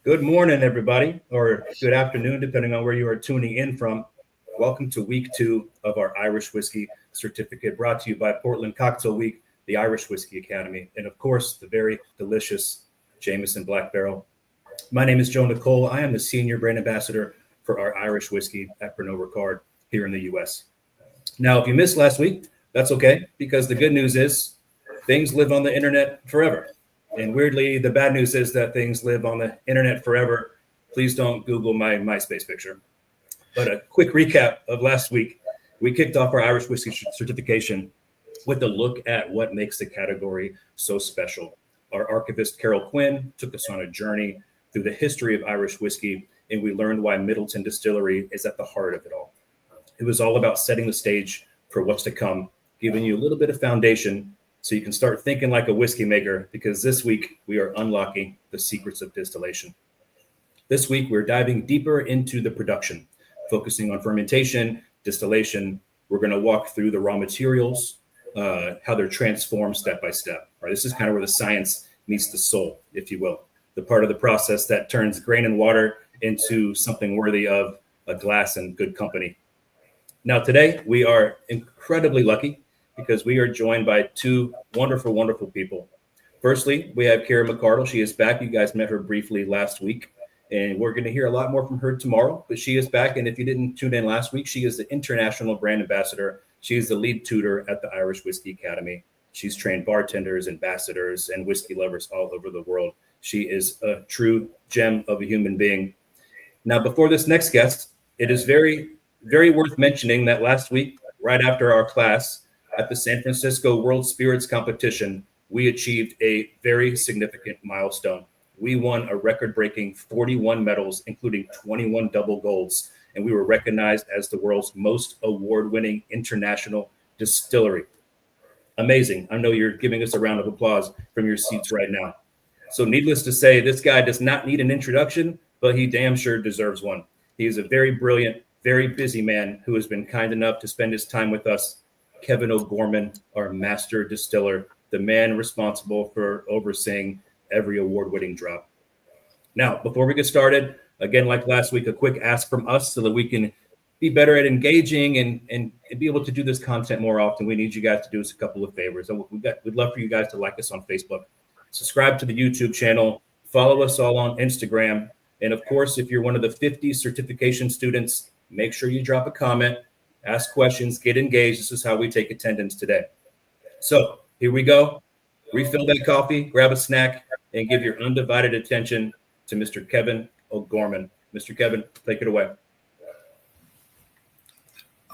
Good morning, everybody, or good afternoon, depending on where you are tuning in from. Welcome to week 2 of our Irish Whiskey Certificate, brought to you by Portland Cocktail Week, the Irish Whiskey Academy, and of course, the very delicious Jameson Black Barrel. My name is Joe Nicole. I am the Senior Brand Ambassador for our Irish Whiskey at Pernod Ricard here in the U.S. Now, if you missed last week, that's okay, because the good news is things live on the internet forever. And weirdly, the bad news is that things live on the internet forever. Please don't Google my MySpace picture. But a quick recap of last week. We kicked off our Irish Whiskey certification with a look at what makes the category so special. Our archivist, Carol Quinn, took us on a journey through the history of Irish whiskey, and we learned why Midleton Distillery is at the heart of it all. It was all about setting the stage for what's to come, giving you a little bit of foundation so you can start thinking like a whiskey maker, because this week we are unlocking the secrets of distillation. This week we're diving deeper into the production, focusing on fermentation, distillation. We're going to walk through the raw materials, how they're transformed step by step. Right? This is kind of where the science meets the soul, if you will, the part of the process that turns grain and water into something worthy of a glass and good company. Now, today we are incredibly lucky because we are joined by two wonderful, wonderful people. Firstly, we have Kara McCardle. She is back. You guys met her briefly last week, and we're going to hear a lot more from her tomorrow, but she is back. And if you didn't tune in last week, she is the International Brand Ambassador. She is the lead tutor at the Irish Whiskey Academy. She's trained bartenders, ambassadors, and whiskey lovers all over the world. She is a true gem of a human being. Now, before this next guest, it is very, very worth mentioning that last week, right after our class, at the San Francisco World Spirits Competition, we achieved a very significant milestone. We won a record-breaking 41 medals, including 21 double golds, and we were recognized as the world's most award-winning international distillery. Amazing. I know you're giving us a round of applause from your seats right now. So needless to say, this guy does not need an introduction, but he damn sure deserves one. He is a very brilliant, very busy man who has been kind enough to spend his time with us. Kevin O'Gorman, our master distiller, the man responsible for overseeing every award-winning drop. Now, before we get started, again, like last week, a quick ask from us so that we can be better at engaging and be able to do this content more often. We need you guys to do us a couple of favors. We'd love for you guys to like us on Facebook, subscribe to the YouTube channel, follow us all on Instagram, and of course, if you're one of the 50 certification students, make sure you drop a comment. Ask questions, get engaged. This is how we take attendance today. So here we go. Refill that coffee, grab a snack, and give your undivided attention to Mr. Kevin O'Gorman. Mr. Kevin, take it away.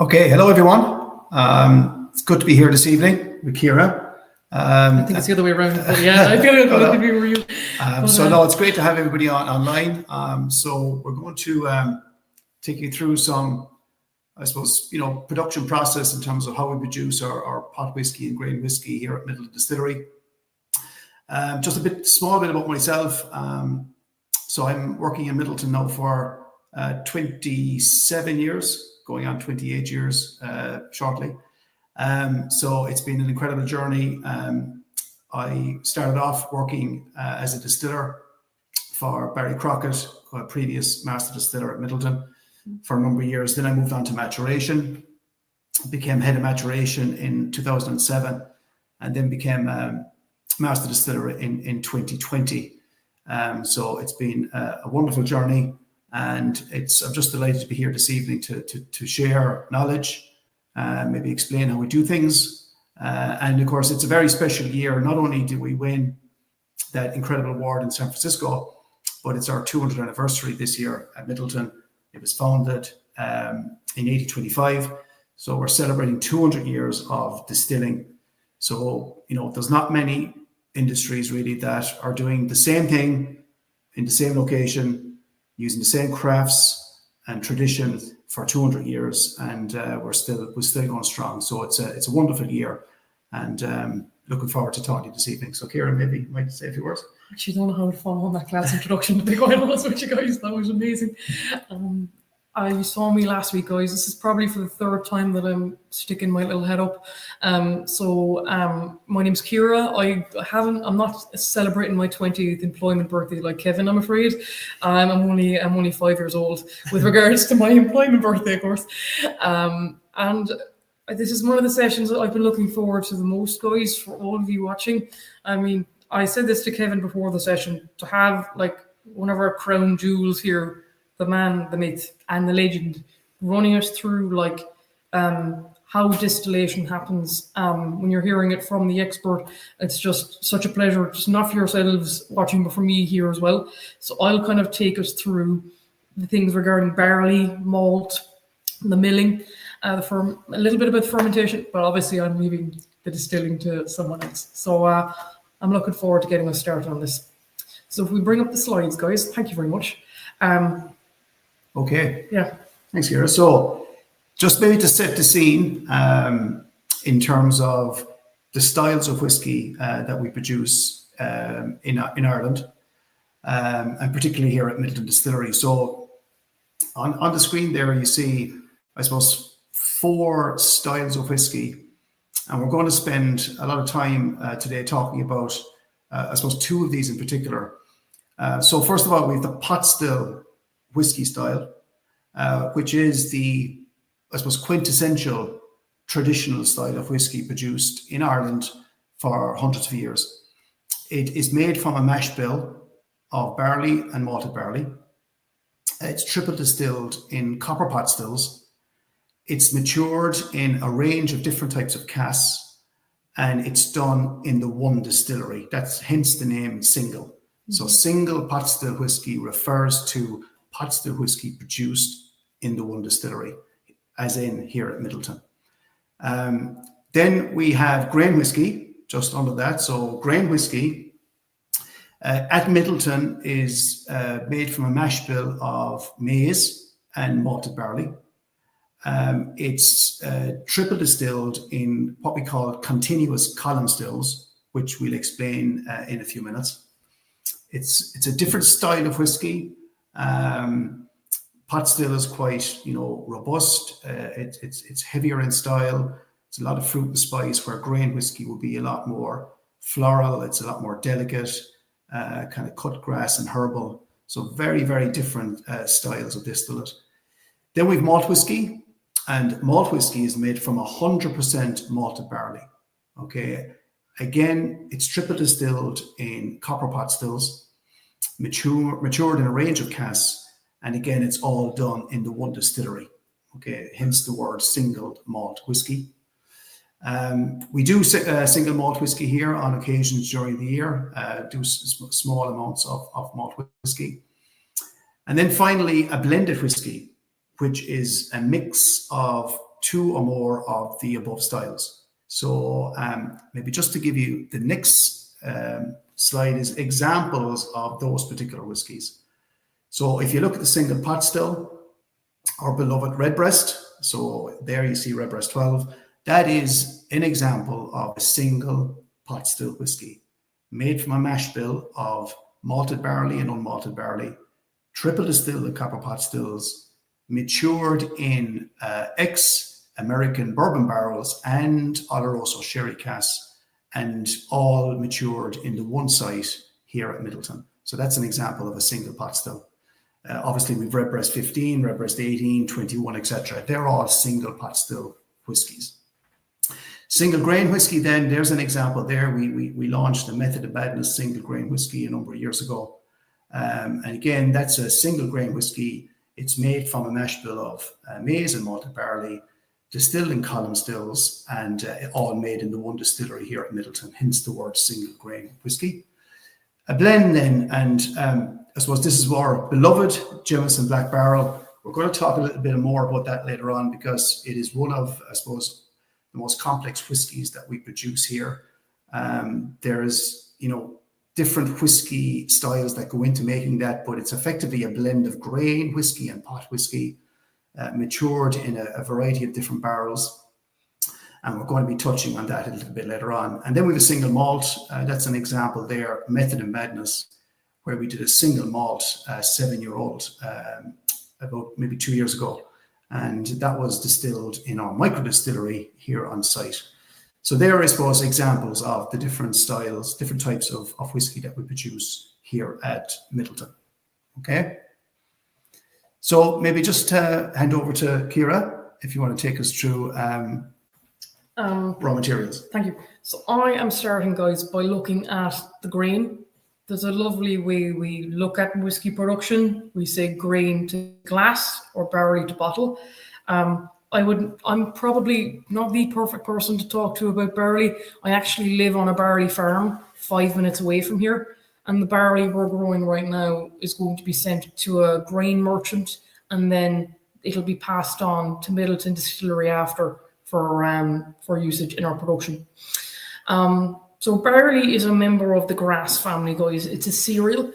Okay, hello everyone. It's good to be here this evening with Kira. I think it's the other way around. But yeah, I feel good to be with you. So it's great to have everybody online. So we're going to take you through some, I suppose, production process in terms of how we produce our pot whiskey and grain whiskey here at Midleton Distillery. Just a small bit about myself. So I'm working in Midleton now for 27 years, going on 28 years shortly. So it's been an incredible journey. I started off working as a distiller for Barry Crockett, a previous master distiller at Midleton, for a number of years. Then I moved on to maturation, became head of maturation in 2007, and then became master distiller in 2020. So it's been a wonderful journey, and I'm just delighted to be here this evening to share knowledge, maybe explain how we do things. And of course, it's a very special year. Not only did we win that incredible award in San Francisco, but it's our 200th anniversary this year at Midleton. It was founded in 1825. So we're celebrating 200 years of distilling. So, there's not many industries really that are doing the same thing in the same location, using the same crafts and tradition for 200 years. And we're still going strong. So it's a wonderful year, and looking forward to talking to you this evening. So Kieran, maybe you might say a few words. Actually, don't know how to follow on that class introduction to be quite honest with you guys. That was amazing. You saw me last week, guys. This is probably for the third time that I'm sticking my little head up. My name's Kira. I'm not celebrating my 20th employment birthday like Kevin, I'm afraid. I'm only 5 years old with regards to my employment birthday, of course. And this is one of the sessions that I've been looking forward to the most, guys, for all of you watching. I mean, I said this to Kevin before the session, to have like one of our crown jewels here, the man, the myth, and the legend, running us through like how distillation happens. When you're hearing it from the expert, it's just such a pleasure, just not for yourselves watching, but for me here as well. So I'll kind of take us through the things regarding barley, malt, the milling, a little bit about fermentation, but obviously I'm leaving the distilling to someone else. So I'm looking forward to getting us started on this. So if we bring up the slides, guys, thank you very much. Okay. Yeah. Thanks, Kira. So just maybe to set the scene in terms of the styles of whiskey that we produce in Ireland, and particularly here at Midleton Distillery. So on the screen there, you see, I suppose, 4 styles of whiskey. And we're going to spend a lot of time today talking about, I suppose, 2 of these in particular. So first of all, we have the pot still whiskey style, which is the, I suppose, quintessential traditional style of whiskey produced in Ireland for hundreds of years. It is made from a mash bill of barley and malted barley. It's triple distilled in copper pot stills. It's matured in a range of different types of casks, and it's done in the one distillery. That's hence the name single. So single pot still whiskey refers to pot still whiskey produced in the one distillery, as in here at Midleton. Then we have grain whiskey just under that. So grain whiskey at Midleton is made from a mash bill of maize and malted barley. It's triple distilled in what we call continuous column stills, which we'll explain in a few minutes. It's a different style of whiskey. Pot still is quite, robust. It's heavier in style. It's a lot of fruit and spice, where grain whiskey will be a lot more floral. It's a lot more delicate, kind of cut grass and herbal. So very, very different styles of distillate. Then we've malt whiskey, and malt whiskey is made from 100% malted barley. Okay. Again, it's triple distilled in copper pot stills, matured in a range of casks. And again, it's all done in the one distillery. Okay, hence the word single malt whiskey. We do single malt whiskey here on occasions during the year, do small amounts of malt whiskey. And then finally, a blended whiskey, which is a mix of 2 or more of the above styles. So maybe just to give you the next slide is examples of those particular whiskies. So if you look at the single pot still, our beloved Redbreast, so there you see Redbreast 12, that is an example of a single pot still whiskey made from a mash bill of malted barley and unmalted barley, triple distilled in copper pot stills, matured in ex-American bourbon barrels and Oloroso sherry casks, and all matured in the one site here at Midleton. So that's an example of a single pot still. Obviously, we've Redbreast 15, Redbreast 18, 21, etc. They're all single pot still whiskies. Single grain whiskey, then, there's an example there. We launched the Method of Madness single grain whiskey a number of years ago. And again, that's a single grain whiskey. It's made from a mash bill of maize and malted barley, distilled in column stills, and all made in the one distillery here at Midleton, hence the word single grain whiskey. A blend then, and I suppose this is our beloved Jameson Black Barrel. We're going to talk a little bit more about that later on, because it is one of, I suppose, the most complex whiskies that we produce here. There's, different whiskey styles that go into making that, but it's effectively a blend of grain whiskey and pot whiskey, matured in a variety of different barrels. And we're going to be touching on that a little bit later on. And then we have a single malt. That's an example there, Method of Madness, where we did a single malt 7-year-old, about maybe 2 years ago. And that was distilled in our micro distillery here on site. So there are, I suppose, examples of the different styles, different types of whiskey that we produce here at Midleton. Okay. So maybe just hand over to Kira, if you want to take us through raw materials. Thank you. So I am starting, guys, by looking at the grain. There's a lovely way we look at whiskey production. We say grain to glass or barley to bottle. I'm probably not the perfect person to talk to about barley. I actually live on a barley farm 5 minutes away from here. And the barley we're growing right now is going to be sent to a grain merchant, and then it'll be passed on to Midleton Distillery after for usage in our production. So barley is a member of the grass family, guys. It's a cereal.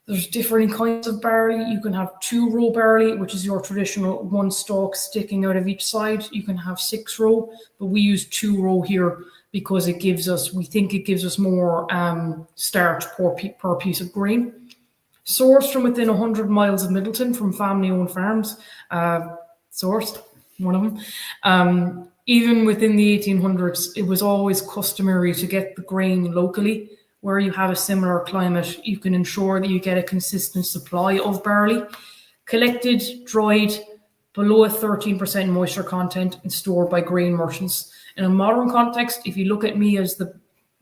There's different kinds of barley. You can have 2-row barley, which is your traditional 1 stalk sticking out of each side. You can have 6-row, but we use 2-row here because we think it gives us more starch per piece of grain. Sourced from within 100 miles of Midleton from family-owned farms. Sourced, one of them. Even within the 1800s, it was always customary to get the grain locally. Where you have a similar climate, you can ensure that you get a consistent supply of barley. Collected, dried, below a 13% moisture content, and stored by grain merchants. In a modern context, if you look at me as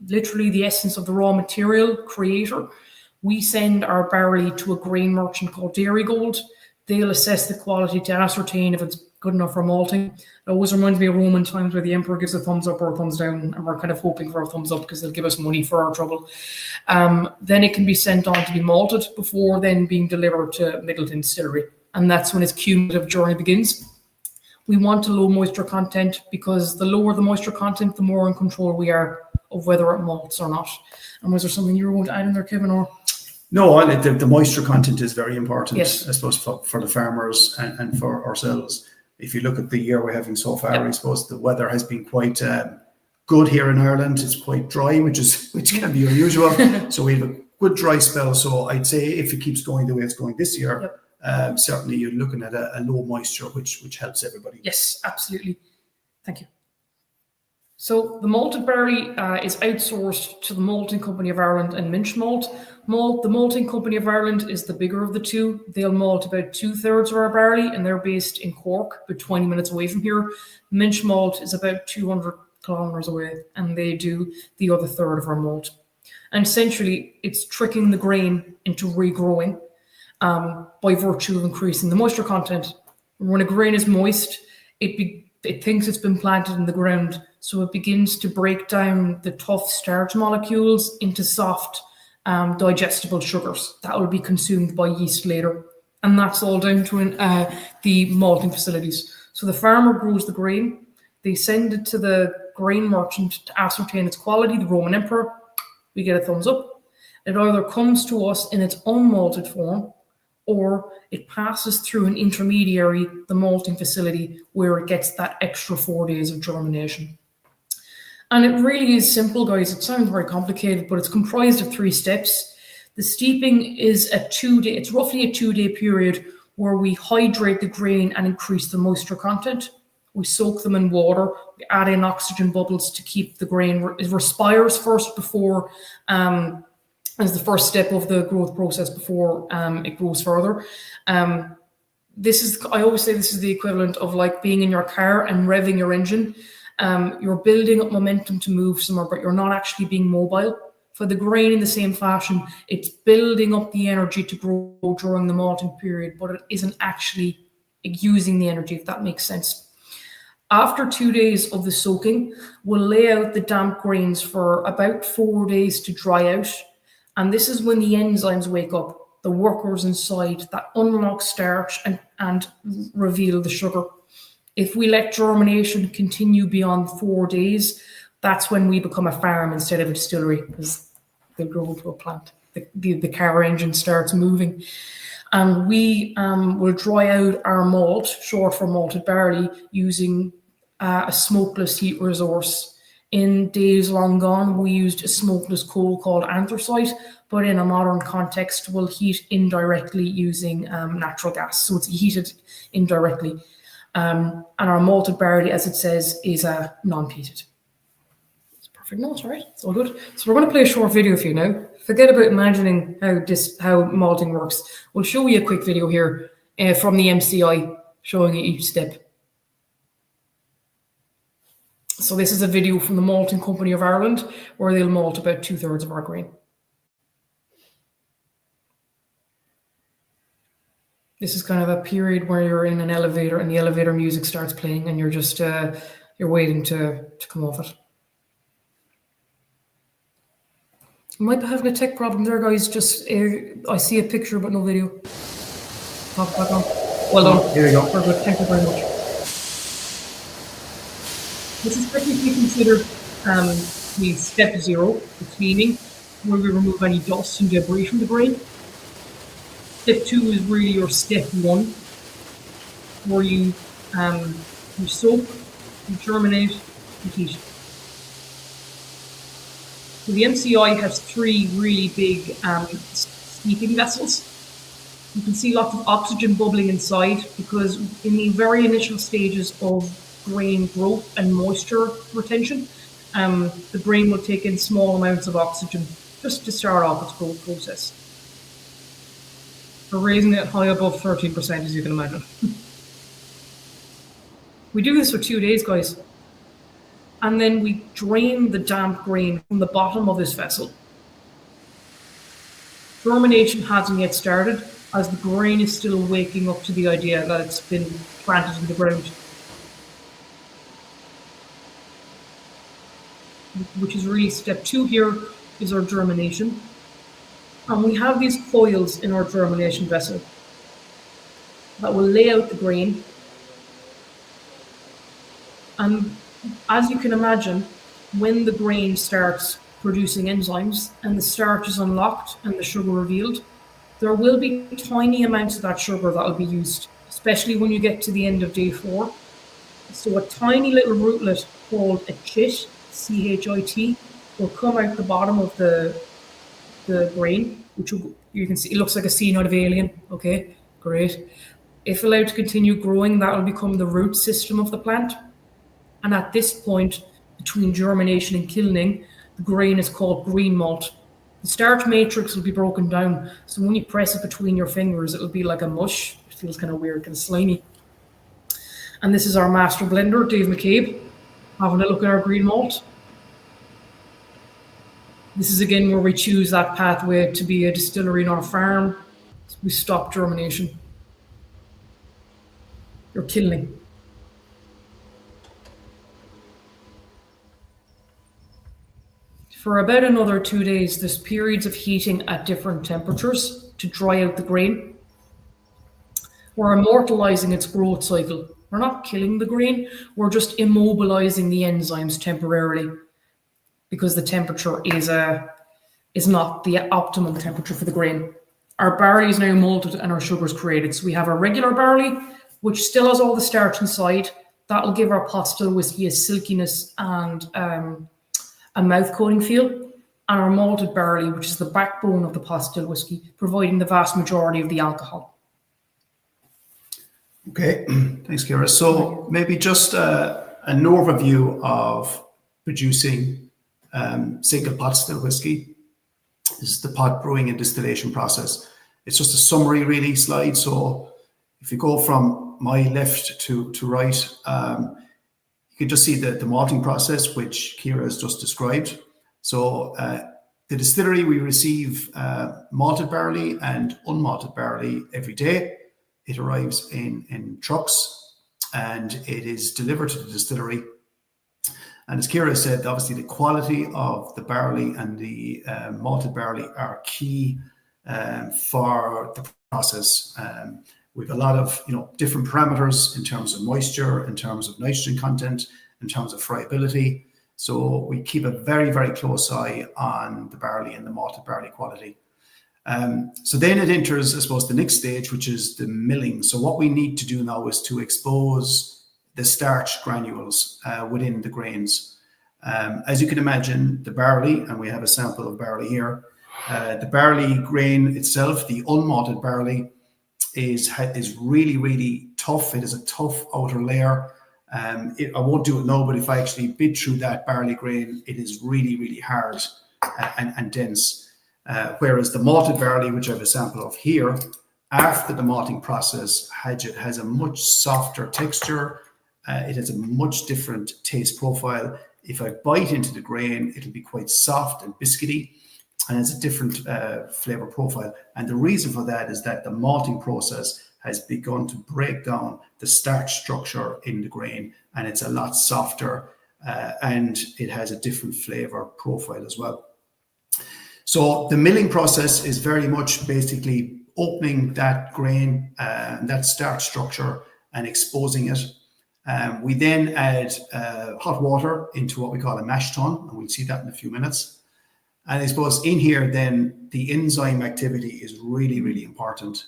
literally the essence of the raw material creator, we send our barley to a grain merchant called Dairy Gold. They'll assess the quality to ascertain if it's good enough for malting. It always reminds me of Roman times where the emperor gives a thumbs up or a thumbs down, and we're kind of hoping for a thumbs up because they'll give us money for our trouble. Then it can be sent on to be malted before then being delivered to Midleton Distillery. And that's when its cumulative journey begins. We want a low moisture content because the lower the moisture content, the more in control we are of whether it malts or not. And was there something you were going to add in there, Kevin? Or? No, the moisture content is very important, yes, I suppose, for the farmers and for ourselves. If you look at the year we're having so far, I suppose the weather has been quite good here in Ireland. It's quite dry, which can be unusual. So we have a good dry spell. So I'd say if it keeps going the way it's going this year, certainly you're looking at a low moisture, which helps everybody. Yes, absolutely. Thank you. So the malted barley is outsourced to the Malting Company of Ireland and Minch Malt. The Malting Company of Ireland is the bigger of the two. They'll malt about 2/3 of our barley, and they're based in Cork, about 20 minutes away from here. Minch Malt is about 200 kilometers away, and they do the other third of our malt. And essentially, it's tricking the grain into regrowing by virtue of increasing the moisture content. When a grain is moist, it thinks it's been planted in the ground, so it begins to break down the tough starch molecules into soft, digestible sugars that will be consumed by yeast later. And that's all down to the malting facilities. So the farmer grows the grain, they send it to the grain merchant to ascertain its quality, the Roman emperor. We get a thumbs up. It either comes to us in its unmalted form, or it passes through an intermediary, the malting facility, where it gets that extra 4 days of germination. And it really is simple, guys. It sounds very complicated, but it's comprised of 3 steps. The steeping is it's roughly a 2-day period where we hydrate the grain and increase the moisture content. We soak them in water, we add in oxygen bubbles to keep the grain, it respires first before, as the first step of the growth process before it grows further. I always say this is the equivalent of like being in your car and revving your engine. You're building up momentum to move somewhere, but you're not actually being mobile. For the grain in the same fashion, it's building up the energy to grow during the malting period, but it isn't actually using the energy, if that makes sense. After 2 days of the soaking, we'll lay out the damp grains for about 4 days to dry out. And this is when the enzymes wake up, the workers inside that unlock starch and reveal the sugar. If we let germination continue beyond 4 days, that's when we become a farm instead of a distillery, because they grow into a plant. The car engine starts moving. And we will dry out our malt, short for malted barley, using a smokeless heat resource In days long gone, we used a smokeless coal called anthracite, but in a modern context, we'll heat indirectly using natural gas. So it's heated indirectly. And our malted barley, as it says, is non-peated. It's a perfect note, right? It's all good. So we're going to play a short video for you now. Forget about imagining how malting works. We'll show you a quick video here from the MCI showing you each step. So this is a video from the Malting Company of Ireland, where they'll malt about 2/3 of our grain. This is kind of a period where you're in an elevator and the elevator music starts playing and you're just, you're waiting to come off it. I might be having a tech problem there, guys. Just, I see a picture but no video. Pop back on. Well done. Here we go. Perfect. Thank you very much. This is technically considered the step 0, the cleaning, where we remove any dust and debris from the grain. Step 2 is really your step 1, where you soak, you germinate, you heat. So the MCI has 3 really big steeping vessels. You can see lots of oxygen bubbling inside because in the very initial stages of grain growth and moisture retention, the grain will take in small amounts of oxygen just to start off its growth process. We're raising it high above 13%, as you can imagine. We do this for 2 days, guys. And then we drain the damp grain from the bottom of this vessel. Fermentation hasn't yet started, as the grain is still waking up to the idea that it's been planted in the ground. Which is really step 2 here, is our germination. And we have these coils in our germination vessel that will lay out the grain. And as you can imagine, when the grain starts producing enzymes and the starch is unlocked and the sugar revealed, there will be tiny amounts of that sugar that will be used, especially when you get to the end of day 4. So a tiny little rootlet called a chit, C-H-I-T, will come out the bottom of the grain, which you can see, it looks like a scene out of Alien. Okay, great. If allowed to continue growing, that will become the root system of the plant. And at this point, between germination and kilning, the grain is called green malt. The starch matrix will be broken down, so when you press it between your fingers, it'll be like a mush. It feels kind of weird, kind of slimy. And this is our master blender, Dave McCabe, having a look at our green malt. This is again where we choose that pathway to be a distillery, not a farm. We stop germination. You're killing. For about another 2 days, there's periods of heating at different temperatures to dry out the grain. We're immortalizing its growth cycle. We're not killing the grain, we're just immobilizing the enzymes temporarily because the temperature is not the optimum temperature for the grain. Our barley is now malted and our sugar is created. So we have our regular barley, which still has all the starch inside. That'll give our pot still whiskey a silkiness and a mouth coating feel, and our malted barley, which is the backbone of the pot still whiskey, providing the vast majority of the alcohol. Okay, thanks, Ciara. So maybe just an overview of producing single pot still whiskey. This is the pot brewing and distillation process. It's just a summary, really, slide. So if you go from my left to right, you can just see the malting process, which Ciara has just described. So the distillery, we receive malted barley and unmalted barley every day. It arrives in trucks and it is delivered to the distillery. And as Ciara said, obviously the quality of the barley and the malted barley are key for the process. We've a lot of different parameters in terms of moisture, in terms of nitrogen content, in terms of friability. So we keep a very, very close eye on the barley and the malted barley quality. So then it enters, I suppose, the next stage, which is the milling. So what we need to do now is to expose the starch granules within the grains. As you can imagine, the barley, and we have a sample of barley here, the barley grain itself, the unmalted barley, is really, really tough. It is a tough outer layer. I won't do it now, but if I actually bit through that barley grain, it is really, really hard and dense. Whereas the malted barley, which I have a sample of here, after the malting process, has a much softer texture. It has a much different taste profile. If I bite into the grain, it'll be quite soft and biscuity, and it's a different flavor profile. And the reason for that is that the malting process has begun to break down the starch structure in the grain, and it's a lot softer, and it has a different flavor profile as well. So the milling process is very much basically opening that grain, that starch structure, and exposing it. We then add hot water into what we call a mash tun, and we'll see that in a few minutes. And I suppose in here, then the enzyme activity is really, really important.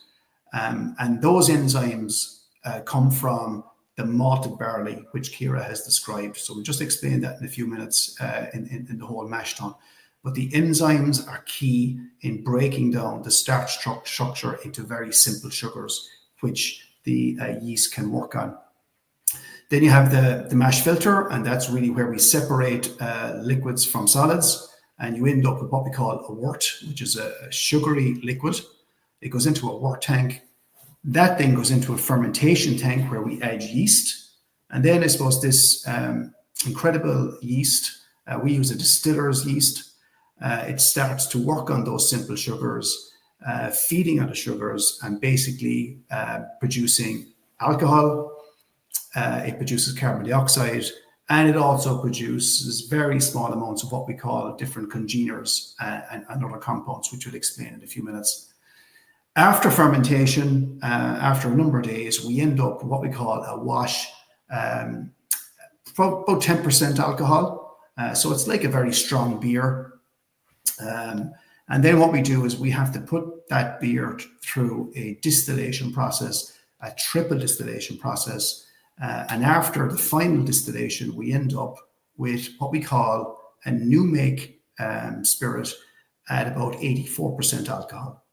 And those enzymes come from the malted barley, which Ciara has described. So we'll just explain that in a few minutes in the whole mash tun. But the enzymes are key in breaking down the starch structure into very simple sugars, which the yeast can work on. Then you have the mash filter, and that's really where we separate liquids from solids. And you end up with what we call a wort, which is a sugary liquid. It goes into a wort tank. That then goes into a fermentation tank where we add yeast. And then I suppose this incredible yeast, we use a distiller's yeast. It starts to work on those simple sugars, feeding on the sugars and basically producing alcohol. It produces carbon dioxide, and it also produces very small amounts of what we call different congeners and other compounds, which we'll explain in a few minutes. After fermentation, after a number of days, we end up with what we call a wash, about 10% alcohol. So it's like a very strong beer. And then what we do is we have to put that beer through a distillation process, a triple distillation process. And after the final distillation, we end up with what we call a new make spirit at about 84% alcohol.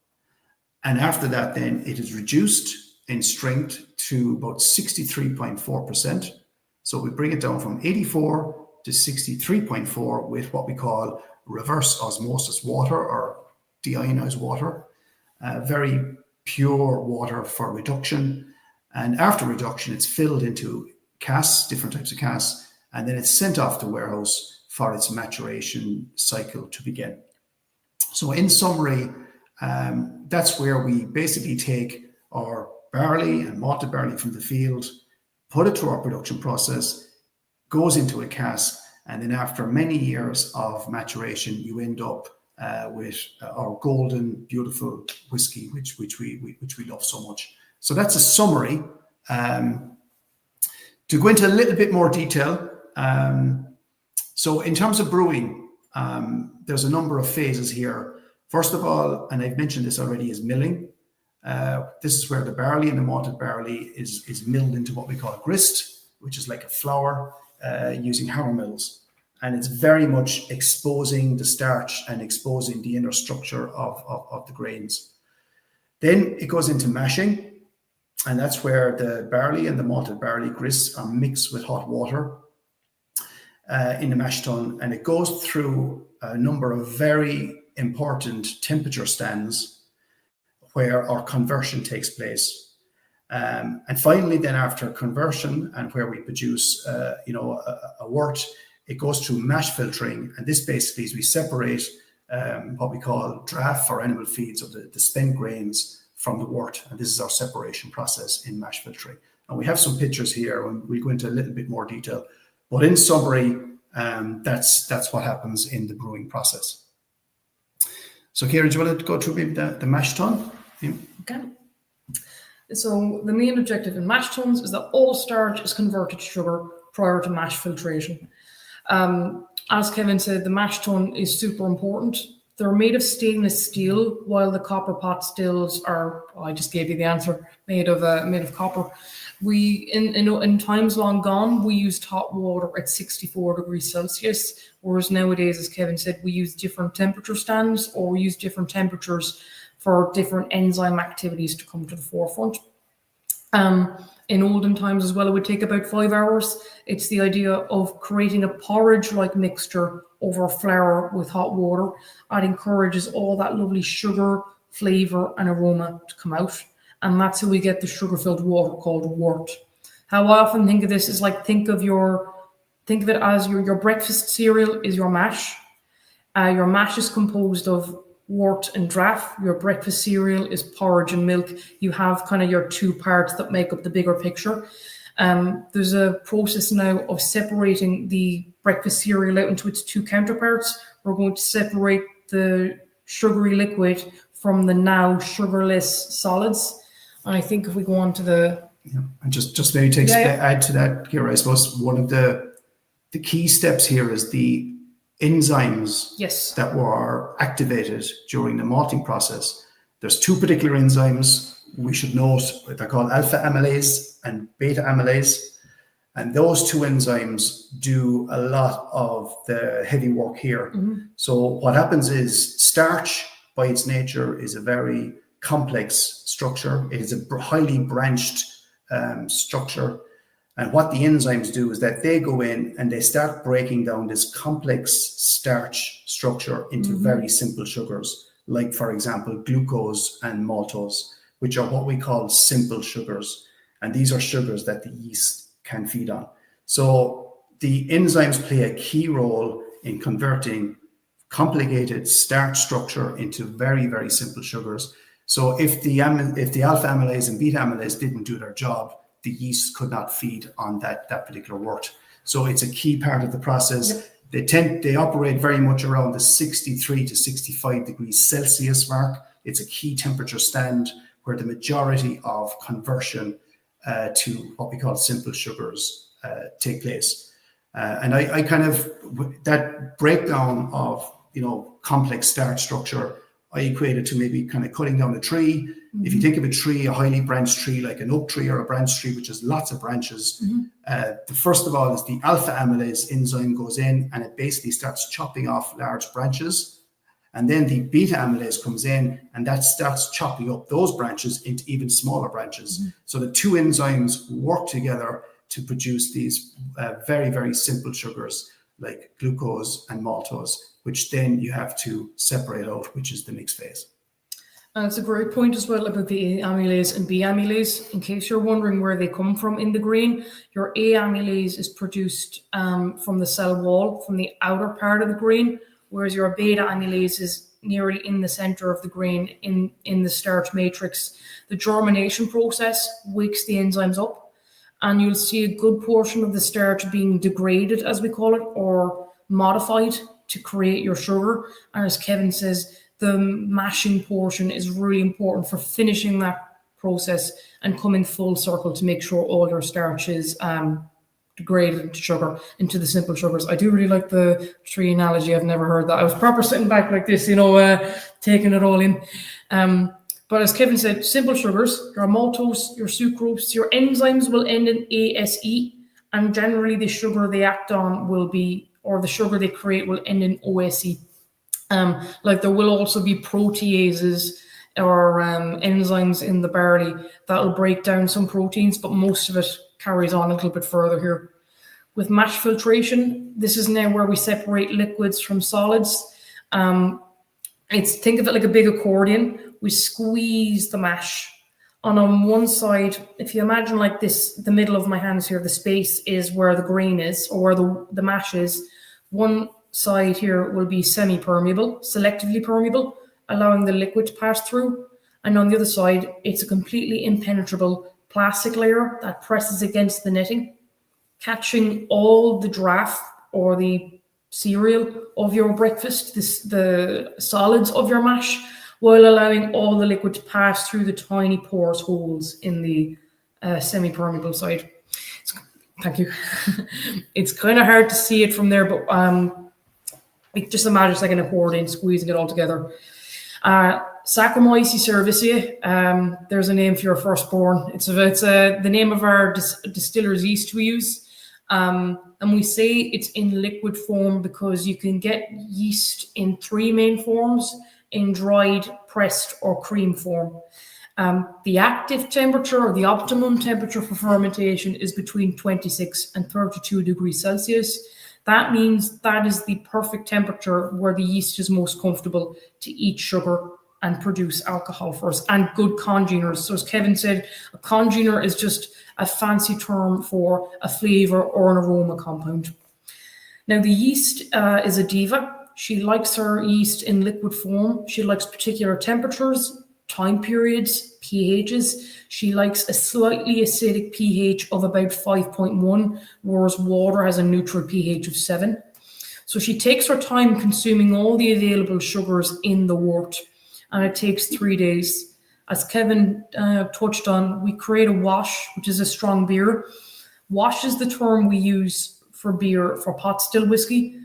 And after that, then it is reduced in strength to about 63.4%. So we bring it down from 84 to 63.4 with what we call reverse osmosis water or deionized water, very pure water for reduction. And after reduction, it's filled into casks, different types of casks, and then it's sent off to warehouse for its maturation cycle to begin. So in summary, that's where we basically take our barley and malted barley from the field, put it through our production process, goes into a cask, and then after many years of maturation, you end up with our golden, beautiful whiskey, which we love so much. So that's a summary. To go into a little bit more detail, so in terms of brewing, there's a number of phases here. First of all, and I've mentioned this already, is milling. This is where the barley and the malted barley is milled into what we call grist, which is like a flour using hammer mills. And it's very much exposing the starch and exposing the inner structure of the grains. Then it goes into mashing. And that's where the barley and the malted barley grists are mixed with hot water in the mash tun. And it goes through a number of very important temperature stands where our conversion takes place. And finally, then after conversion and where we produce, a wort, it goes through mash filtering. And this basically is we separate what we call draff or animal feeds of the spent grains from the wort, and this is our separation process in mash filtering. And we have some pictures here, and we'll go into a little bit more detail. But in summary, that's what happens in the brewing process. So, Ciara, do you want to go through maybe the mash tun? Yeah. Okay. So the main objective in mash tuns is that all starch is converted to sugar prior to mash filtration. As Kevin said, the mash tun is super important. They're made of stainless steel, while the copper pot stills are, I just gave you the answer, made of copper. We in times long gone, we used hot water at 64 degrees Celsius, whereas nowadays, as Kevin said, we use different temperature stands, or we use different temperatures for different enzyme activities to come to the forefront. In olden times as well, it would take about 5 hours. It's the idea of creating a porridge-like mixture over flour with hot water. That encourages all that lovely sugar, flavour and aroma to come out. And that's how we get the sugar-filled water called wort. How I often think of this is like, think of it as your breakfast cereal is your mash. Your mash is composed of wort and draff. Your breakfast cereal is porridge and milk. You have kind of your two parts that make up the bigger picture. There's a process now of separating the breakfast cereal out into its two counterparts. We're going to separate the sugary liquid from the now sugarless solids. And I think if we go on to the... Yeah, and just maybe add to that here, I suppose one of the key steps here is the enzymes that were activated during the malting process. There's two particular enzymes we should note. They're called alpha amylase and beta amylase, and those two enzymes do a lot of the heavy work here. So what happens is starch by its nature is a very complex structure. It is a highly branched structure. And what the enzymes do is that they go in and they start breaking down this complex starch structure into very simple sugars, like, for example, glucose and maltose, which are what we call simple sugars. And these are sugars that the yeast can feed on. So the enzymes play a key role in converting complicated starch structure into very, very simple sugars. So if the alpha amylase and beta amylase didn't do their job, the yeast could not feed on that particular wort. So it's a key part of the process. They operate very much around the 63 to 65 degrees Celsius mark. It's a key temperature stand where the majority of conversion to what we call simple sugars take place. And I kind of, that breakdown of, complex starch structure, I equate it to maybe kind of cutting down a tree. If you think of a tree, a highly branched tree like an oak tree or a branch tree, which has lots of branches, the first of all is the alpha amylase enzyme goes in and it basically starts chopping off large branches. And then the beta amylase comes in and that starts chopping up those branches into even smaller branches. So the two enzymes work together to produce these very, very simple sugars like glucose and maltose, which then you have to separate out, which is the mix phase. That's a great point as well about the A amylase and B amylase. In case you're wondering where they come from in the grain, your A amylase is produced from the cell wall, from the outer part of the grain, whereas your beta amylase is nearly in the center of the grain in the starch matrix. The germination process wakes the enzymes up, and you'll see a good portion of the starch being degraded, as we call it, or modified to create your sugar. And as Kevin says, the mashing portion is really important for finishing that process and coming full circle to make sure all your starch is degraded into sugar, into the simple sugars. I do really like the tree analogy. I've never heard that. I was proper sitting back like this, taking it all in. But as Kevin said, simple sugars, your maltose, your sucrose, your enzymes will end in ASE, and generally the sugar they act on will be, or the sugar they create will end in OSE. Like there will also be proteases or enzymes in the barley that will break down some proteins, but most of it carries on a little bit further here. With mash filtration, this is now where we separate liquids from solids. Think of it like a big accordion. We squeeze the mash. And on one side, if you imagine like this, the middle of my hands here, the space is where the grain is, or where the mash is. One side here will be semi-permeable, selectively permeable, allowing the liquid to pass through. And on the other side, it's a completely impenetrable plastic layer that presses against the netting, catching all the draff or the cereal of your breakfast, the solids of your mash, while allowing all the liquid to pass through the tiny porous holes in the semi-permeable side. Thank you. It's kind of hard to see it from there, but just imagine it's like an accordion, squeezing it all together. Saccharomyces cerevisiae, there's a name for your firstborn. It's the name of our distiller's yeast we use. And we say it's in liquid form because you can get yeast in 3 main forms: in dried, pressed, or cream form. The active temperature, or the optimum temperature for fermentation, is between 26 and 32 degrees Celsius. That means that is the perfect temperature where the yeast is most comfortable to eat sugar and produce alcohol for us, and good congeners. So as Kevin said, a congener is just a fancy term for a flavor or an aroma compound. Now, the yeast is a diva. She likes her yeast in liquid form. She likes particular temperatures, time periods, pHs. She likes a slightly acidic pH of about 5.1, whereas water has a neutral pH of 7. So she takes her time consuming all the available sugars in the wort, and it takes 3 days. As Kevin touched on, we create a wash, which is a strong beer. Wash is the term we use for beer for pot still whiskey,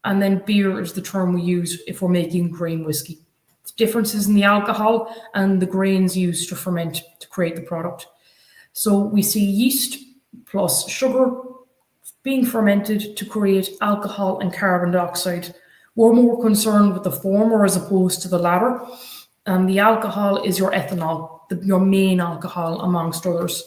and then beer is the term we use if we're making grain whiskey. Differences in the alcohol and the grains used to ferment to create the product. So we see yeast plus sugar being fermented to create alcohol and carbon dioxide. We're more concerned with the former as opposed to the latter. The alcohol is your ethanol, your main alcohol amongst others.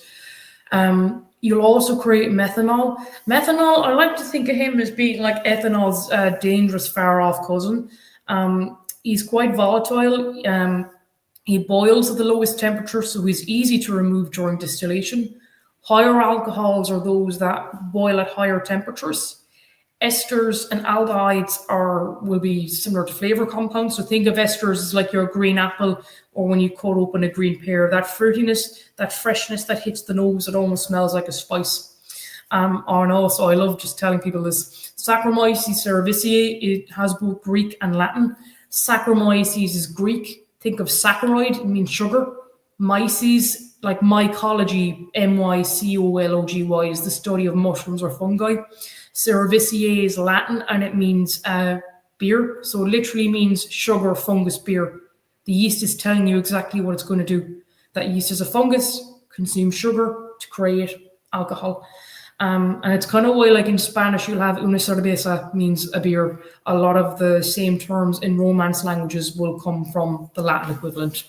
You'll also create methanol. Methanol, I like to think of him as being like ethanol's dangerous far-off cousin. He's quite volatile. He boils at the lowest temperature, so he's easy to remove during distillation. Higher alcohols are those that boil at higher temperatures. Esters and aldehydes will be similar to flavor compounds. So think of esters as like your green apple, or when you cut open a green pear, that fruitiness, that freshness that hits the nose, it almost smells like a spice. And also, I love just telling people this. Saccharomyces cerevisiae, it has both Greek and Latin. Saccharomyces is Greek. Think of saccharide, it means sugar. Myces, like mycology, mycology, is the study of mushrooms or fungi. Cerevisiae is Latin, and it means beer. So it literally means sugar, fungus, beer. The yeast is telling you exactly what it's going to do. That yeast is a fungus, consumes sugar to create alcohol. And it's kind of why, like in Spanish, you'll have una cerveza, means a beer. A lot of the same terms in Romance languages will come from the Latin equivalent.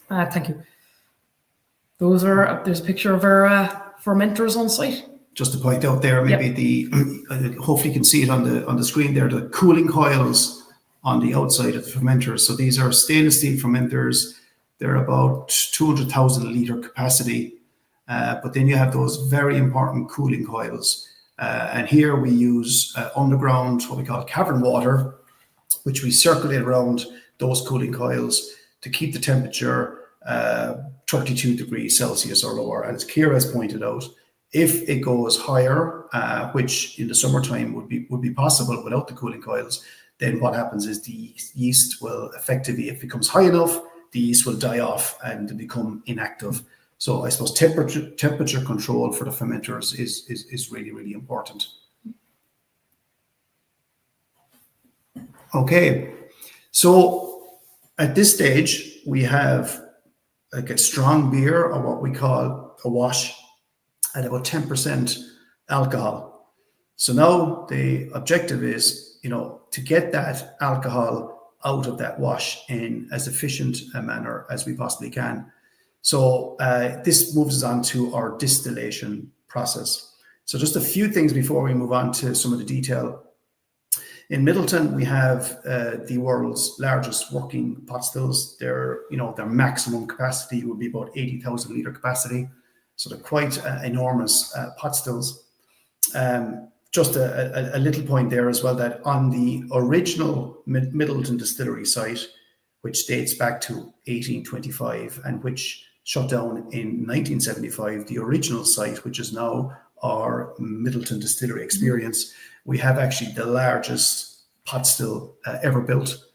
Thank you. There's a picture of our fermenters on site. Just to point out there, maybe hopefully you can see it on the screen there, the cooling coils on the outside of the fermenters. So these are stainless steel fermenters. They're about 200,000 litre capacity. But then you have those very important cooling coils. And here we use underground, what we call cavern water, which we circulate around those cooling coils to keep the temperature 32 degrees Celsius or lower. And as Kira has pointed out, if it goes higher, which in the summertime would be possible without the cooling coils, then what happens is the yeast will effectively, if it becomes high enough, the yeast will die off and become inactive. So I suppose temperature control for the fermenters is really, really important. Okay, so at this stage, we have like a strong beer, or what we call a wash, at about 10% alcohol. So now the objective is, to get that alcohol out of that wash in as efficient a manner as we possibly can. So this moves us on to our distillation process. So just a few things before we move on to some of the detail. In Midleton, we have the world's largest working pot stills. Their maximum capacity would be about 80,000 litre capacity. So they're quite enormous pot stills. Just a little point there as well, that on the original Midleton Distillery site, which dates back to 1825 and which shut down in 1975, the original site, which is now our Midleton Distillery experience, we have actually the largest pot still ever built,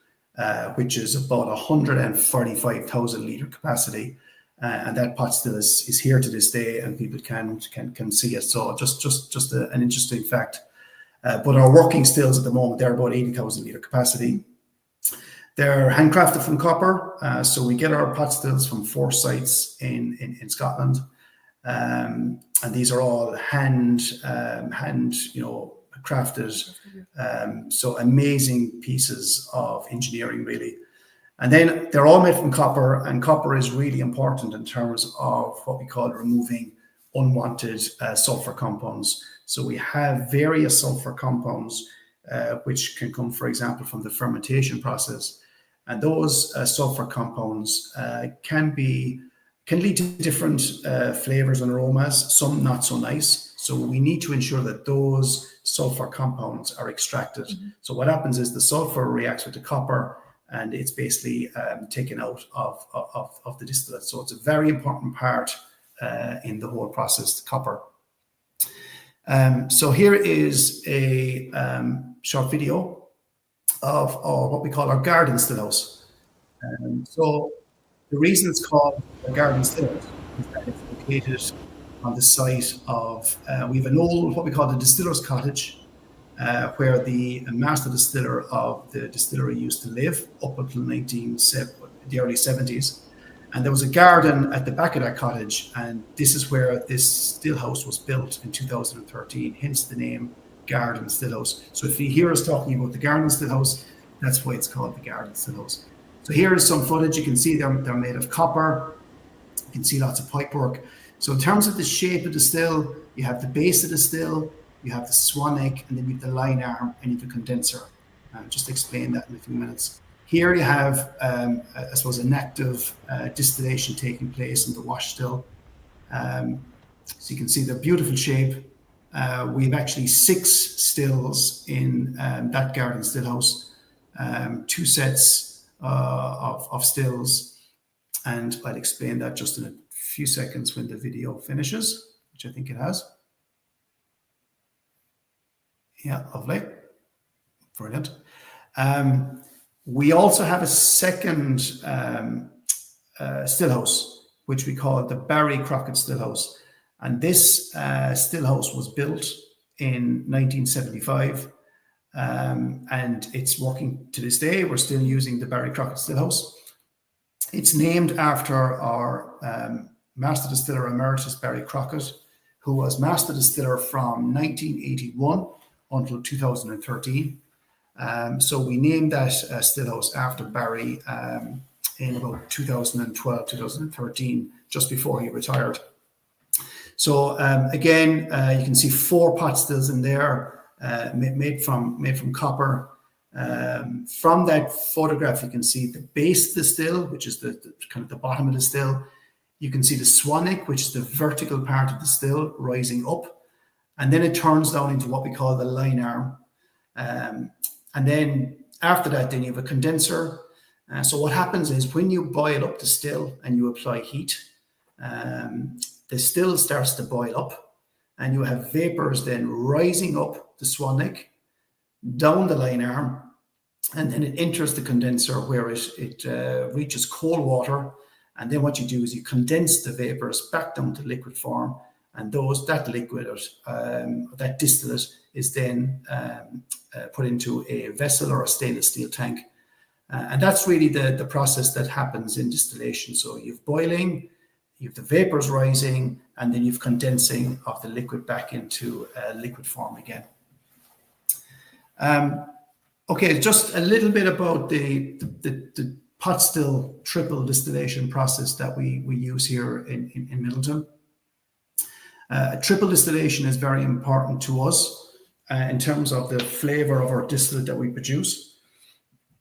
which is about 145,000 litre capacity. And that pot still is here to this day, and people can see it. So just an interesting fact. But our working stills at the moment, they're about 80,000 litre capacity. They're handcrafted from copper. So we get our pot stills from 4 sites in Scotland. And these are all hand crafted. So amazing pieces of engineering, really. And then they're all made from copper, and copper is really important in terms of what we call removing unwanted sulfur compounds. So we have various sulfur compounds which can come, for example, from the fermentation process. And those sulfur compounds can lead to different flavors and aromas, some not so nice. So we need to ensure that those sulfur compounds are extracted. So what happens is the sulfur reacts with the copper, and it's basically taken out of the distillate. So it's a very important part in the whole process, the copper. So here is a short video of what we call our garden stillhouse. So the reason it's called a garden stillhouse is that it's located on the site of, we have an old, what we call the distiller's cottage, where the master distiller of the distillery used to live up until the early 70s. And there was a garden at the back of that cottage, and this is where this stillhouse was built in 2013, hence the name Garden Stillhouse. So if you hear us talking about the Garden Stillhouse, that's why it's called the Garden Stillhouse. So here is some footage. You can see they're made of copper. You can see lots of pipework. So in terms of the shape of the still, you have the base of the still, you have the swan neck, and then you have the line arm, and you have the condenser. I'll just explain that in a few minutes. Here you have, I suppose, an active distillation taking place in the wash still. So you can see the beautiful shape. We have actually 6 stills in that garden stillhouse, 2 sets of stills, and I'll explain that just in a few seconds when the video finishes, which I think it has. Yeah, lovely. Brilliant. We also have a second stillhouse, which we call the Barry Crockett Stillhouse. And this stillhouse was built in 1975, and it's working to this day. We're still using the Barry Crockett Stillhouse. It's named after our Master Distiller Emeritus, Barry Crockett, who was Master Distiller from 1981 until 2013. So we named that stillhouse after Barry in about 2012, 2013, just before he retired. So again, you can see 4 pot stills in there, made from copper. From that photograph, you can see the base of the still, which is the kind of the bottom of the still. You can see the swan neck, which is the vertical part of the still rising up, and then it turns down into what we call the line arm. And then after that, then you have a condenser. So what happens is when you boil up the still and you apply heat, the still starts to boil up, and you have vapors then rising up the swan neck, down the line arm, and then it enters the condenser where it reaches cold water. And then what you do is you condense the vapors back down to liquid form, and that liquid, that distillate, is then put into a vessel or a stainless steel tank. And that's really the process that happens in distillation. So you've boiling, you have the vapors rising, and then you've condensing of the liquid back into liquid form again. Okay, just a little bit about the pot still triple distillation process that we use here in Midleton. Triple distillation is very important to us in terms of the flavor of our distillate that we produce.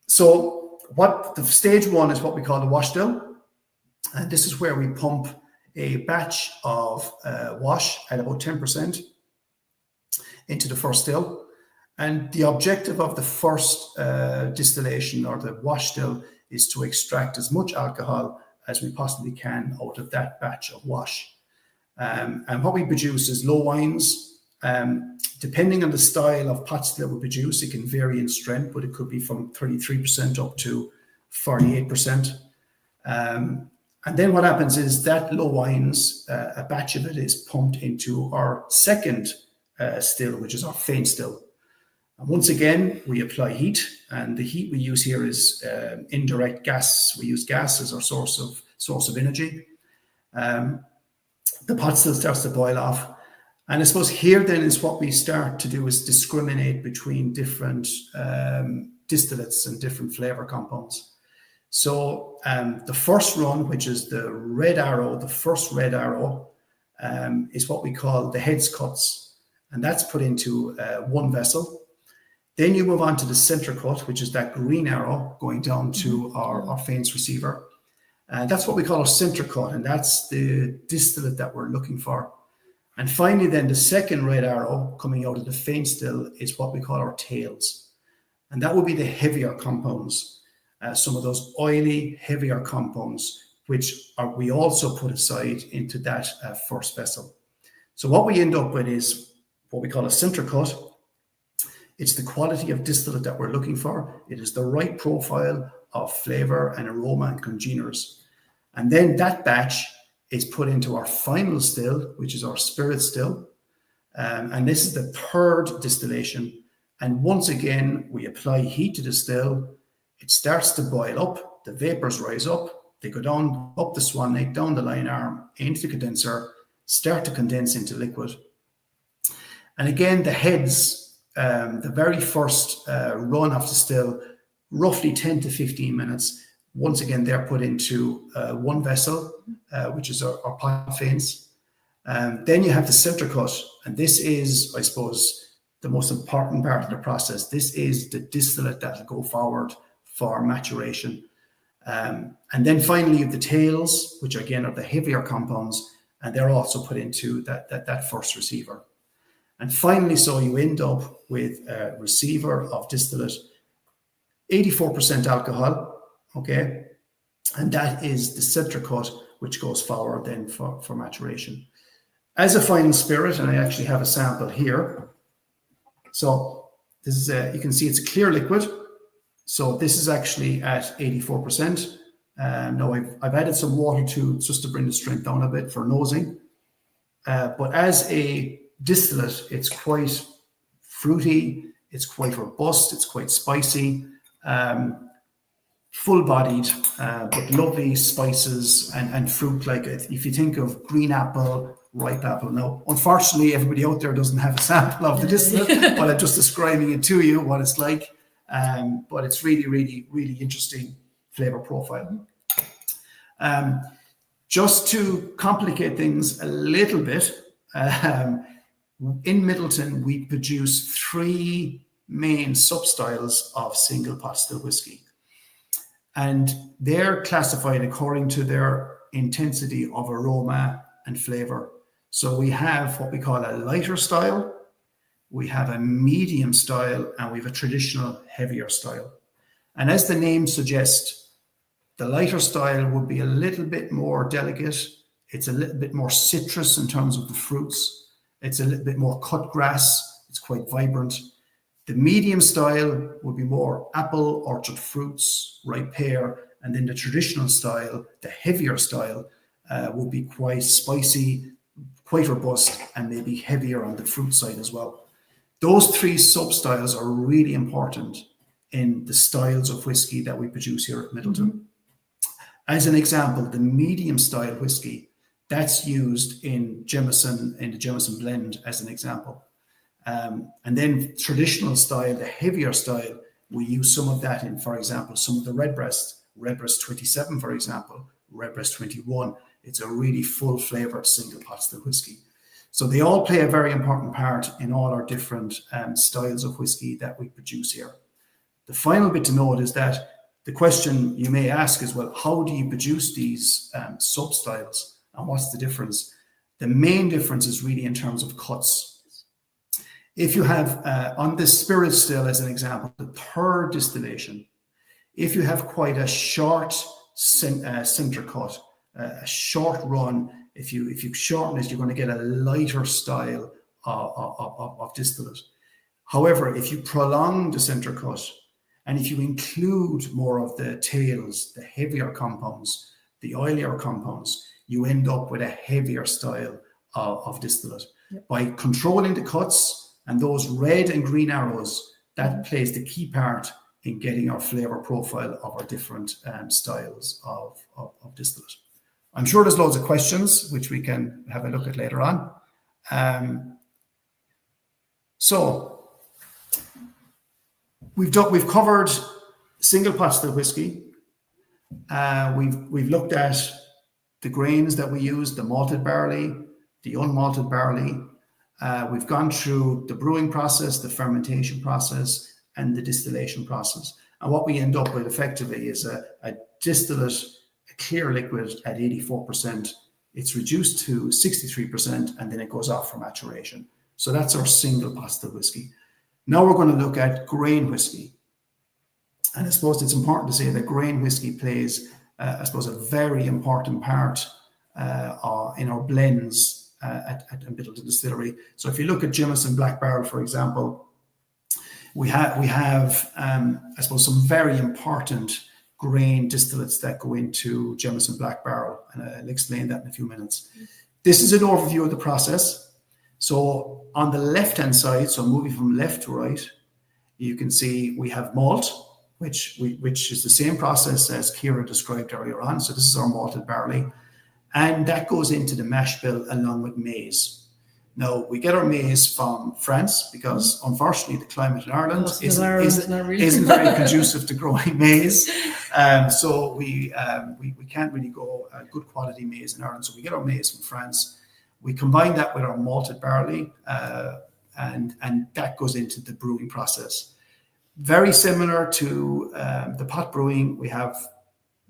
So the stage 1 is what we call the wash still. And this is where we pump a batch of wash at about 10% into the first still. And the objective of the first distillation, or the wash still, is to extract as much alcohol as we possibly can out of that batch of wash. And what we produce is low wines. Depending on the style of pot still we produce, it can vary in strength, but it could be from 33% up to 48%. And then what happens is that low wines, a batch of it is pumped into our second still, which is our faint still. And once again, we apply heat, and the heat we use here is indirect gas. We use gas as our source of energy. The pot still starts to boil off. And I suppose here then is what we start to do is discriminate between different distillates and different flavor compounds. So the first run, which is the red arrow, the first red arrow, is what we call the heads cuts. And that's put into one vessel. Then you move on to the center cut, which is that green arrow going down to our faints receiver. And that's what we call our center cut, and that's the distillate that we're looking for. And finally, then the second red arrow coming out of the faint still is what we call our tails. And that will be the heavier compounds, some of those oily, heavier compounds, which we also put aside into that first vessel. So what we end up with is what we call a center cut. It's the quality of distillate that we're looking for. It is the right profile of flavor and aroma and congeners. And then that batch is put into our final still, which is our spirit still. And this is the third distillation. And once again, we apply heat to the still. It starts to boil up. The vapors rise up. They go down, up the swan neck, down the line arm, into the condenser, start to condense into liquid. And again, the heads, the very first run of the still, roughly 10 to 15 minutes. Once again, they're put into one vessel, which is our pot faints. Then you have the center cut, and this is, I suppose, the most important part of the process. This is the distillate that will go forward for maturation. And then finally, you have the tails, which again are the heavier compounds, and they're also put into that first receiver. And finally, so you end up with a receiver of distillate, 84% alcohol. Okay, and that is the center cut, which goes forward then for maturation. As a final spirit, and I actually have a sample here. So this is you can see it's a clear liquid. So this is actually at 84%. Now I've added some water to just to bring the strength down a bit for nosing. But as a distillate, it's quite fruity, it's quite robust, it's quite spicy. Full-bodied, but lovely spices and fruit. Like if you think of green apple, ripe apple. Now, unfortunately, everybody out there doesn't have a sample of the distillate, but I'm just describing it to you, what it's like. But it's really, really, really interesting flavor profile. Just to complicate things a little bit, in Midleton, we produce 3 main sub-styles of single pot still whiskey. And they're classified according to their intensity of aroma and flavor. So we have what we call a lighter style, we have a medium style, and we have a traditional heavier style. And as the name suggests, the lighter style would be a little bit more delicate. It's a little bit more citrus in terms of the fruits. It's a little bit more cut grass. It's quite vibrant. The medium style would be more apple, orchard fruits, ripe pear, and then the traditional style, the heavier style, would be quite spicy, quite robust, and maybe heavier on the fruit side as well. Those 3 sub-styles are really important in the styles of whiskey that we produce here at Midleton. As an example, the medium style whiskey, that's used in Jameson, in the Jameson blend as an example. And then traditional style, the heavier style, we use some of that in, for example, some of the Redbreast 27, for example, Redbreast 21. It's a really full flavored single pot still whiskey. So they all play a very important part in all our different styles of whiskey that we produce here. The final bit to note is that the question you may ask is, well, how do you produce these sub-styles and what's the difference? The main difference is really in terms of cuts. If you have, on the spirit still as an example, the third distillation, if you have quite a short center cut, a short run, if you shorten it, you're going to get a lighter style of distillate. However, if you prolong the center cut, and if you include more of the tails, the heavier compounds, the oilier compounds, you end up with a heavier style of distillate. Yep. By controlling the cuts, and those red and green arrows, that plays the key part in getting our flavor profile of our different styles of distillate. I'm sure there's loads of questions which we can have a look at later on. So we've covered single pot still whiskey. We've looked at the grains that we use, the malted barley, the unmalted barley. We've gone through the brewing process, the fermentation process, and the distillation process. And what we end up with effectively is a distillate, a clear liquid at 84%. It's reduced to 63%, and then it goes off for maturation. So that's our single pot still whiskey. Now we're going to look at grain whiskey. And I suppose it's important to say that grain whiskey plays, I suppose, a very important part in our blends at Midleton Distillery. So if you look at Jameson Black Barrel, for example, we have I suppose, some very important grain distillates that go into Jameson Black Barrel, and I'll explain that in a few minutes. This is an overview of the process. So on the left-hand side, so moving from left to right, you can see we have malt, which is the same process as Kira described earlier on. So this is our malted barley, and that goes into the mash bill along with maize. Now, we get our maize from France because, unfortunately, the climate in Ireland isn't very conducive to growing maize. So we can't really grow good quality maize in Ireland. So we get our maize from France. We combine that with our malted barley, and that goes into the brewing process. Very similar to the pot brewing, we have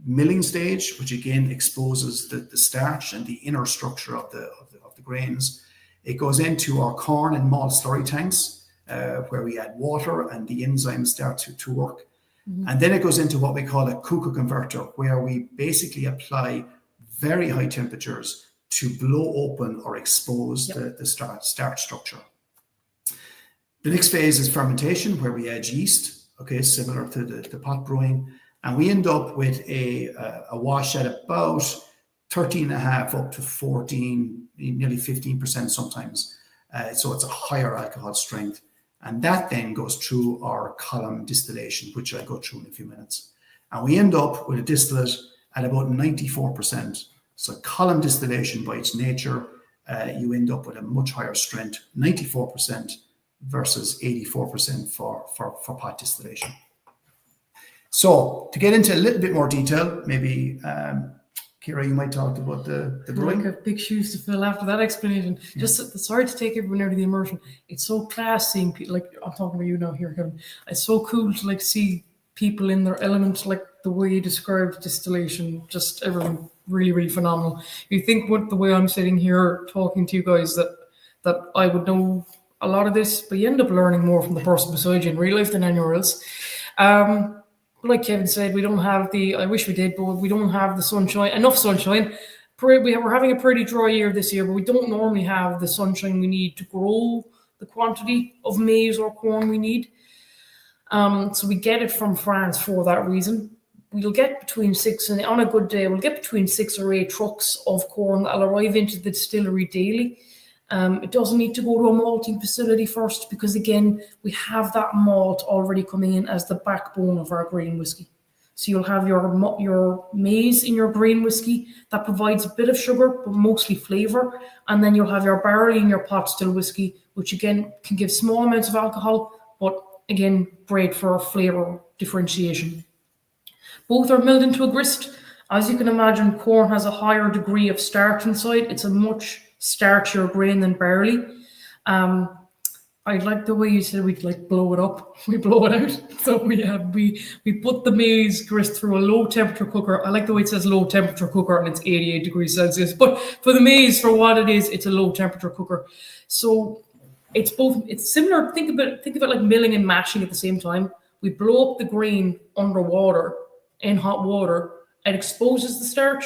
milling stage, which again exposes the starch and the inner structure of the grains. It goes into our corn and malt slurry tanks, where we add water and the enzymes start to work. Mm-hmm. And then it goes into what we call a Kuka converter, where we basically apply very high temperatures to blow open or expose the starch structure. The next phase is fermentation, where we add yeast, similar to the pot brewing. And we end up with a wash at about 13.5 up to 14, nearly 15% sometimes. So it's a higher alcohol strength. And that then goes through our column distillation, which I'll go through in a few minutes. And we end up with a distillate at about 94%. So column distillation by its nature, you end up with a much higher strength, 94% versus 84% for pot distillation. So to get into a little bit more detail, maybe Kira, you might talk about the brewing. Like a big shoes to fill after that explanation. Yeah. Just sorry to take everyone out of the immersion. It's so class seeing people, like I'm talking about you now here, Kevin. It's so cool to like see people in their element, like the way you described distillation, just everything really, really phenomenal. You think with the way I'm sitting here talking to you guys that I would know a lot of this, but you end up learning more from the person beside you in real life than anywhere else. Like Kevin said, we don't have I wish we did, but we don't have enough sunshine. We're having a pretty dry year this year, but we don't normally have the sunshine we need to grow the quantity of maize or corn we need. So we get it from France for that reason. We'll get between 6 and on a good day, we'll get between 6 or 8 trucks of corn that'll arrive into the distillery daily. It doesn't need to go to a malting facility first because, again, we have that malt already coming in as the backbone of our grain whiskey. So you'll have your maize in your grain whiskey that provides a bit of sugar, but mostly flavor. And then you'll have your barley in your pot still whiskey, which, again, can give small amounts of alcohol, but, again, great for flavor differentiation. Both are milled into a grist. As you can imagine, corn has a higher degree of starch inside. It's a much starchier grain than barley. I like the way you said we'd like blow it up. We blow it out. So we put the maize grist through a low temperature cooker. I like the way it says low temperature cooker and it's 88 degrees Celsius. But for the maize, for what it is, it's a low temperature cooker. So it's similar. Think of it like milling and mashing at the same time. We blow up the grain underwater in hot water. It exposes the starch,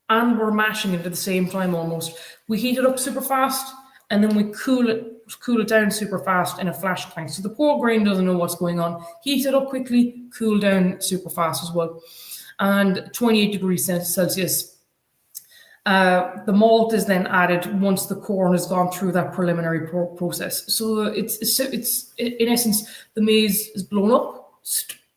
and we're mashing it at the same time almost. We heat it up super fast, and then we cool it down super fast in a flash tank. So the poor grain doesn't know what's going on. Heat it up quickly, cool down super fast as well. And 28 degrees Celsius. The malt is then added once the corn has gone through that preliminary process. So it's in essence, the maize is blown up,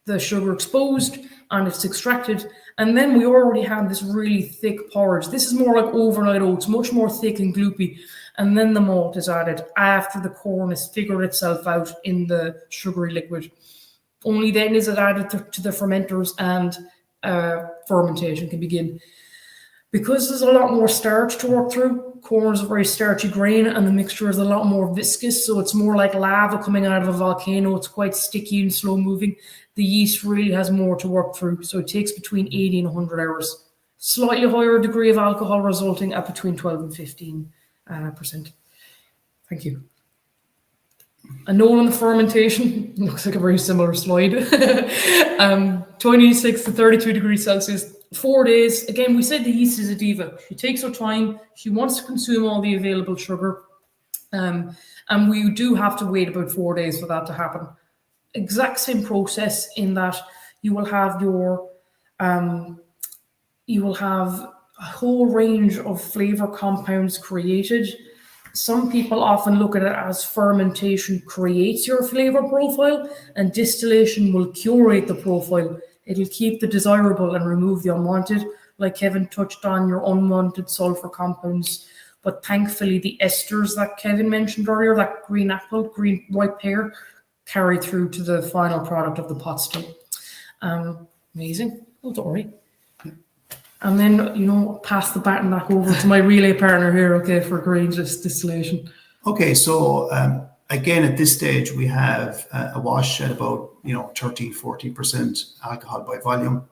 the sugar exposed, and it's extracted. And then we already have this really thick porridge. This is more like overnight oats, much more thick and gloopy. And then the malt is added after the corn has figured itself out in the sugary liquid. Only then is it added to the fermenters, and fermentation can begin. Because there's a lot more starch to work through, corn is a very starchy grain, and the mixture is a lot more viscous, so it's more like lava coming out of a volcano. It's quite sticky and slow moving. The yeast really has more to work through, so it takes between 80 and 100 hours. Slightly higher degree of alcohol, resulting at between 12 and 15%. Thank you. A note on the fermentation, looks like a very similar slide. 26 to 32 degrees Celsius, 4 days. Again, we said the yeast is a diva. She takes her time. She wants to consume all the available sugar. And we do have to wait about 4 days for that to happen. Exact same process in that you will have a whole range of flavor compounds created. Some people often look at it as fermentation creates your flavor profile, and distillation will curate the profile. It'll keep the desirable and remove the unwanted, like Kevin touched on, your unwanted sulfur compounds. But thankfully, the esters that Kevin mentioned earlier, that green apple, green white pear, carry through to the final product of the pot still. Amazing. Oh, don't worry. And then, pass the baton back over to my relay partner here, okay, for grain distillation. Okay, so again, at this stage, we have a wash at about 13-14% alcohol by volume.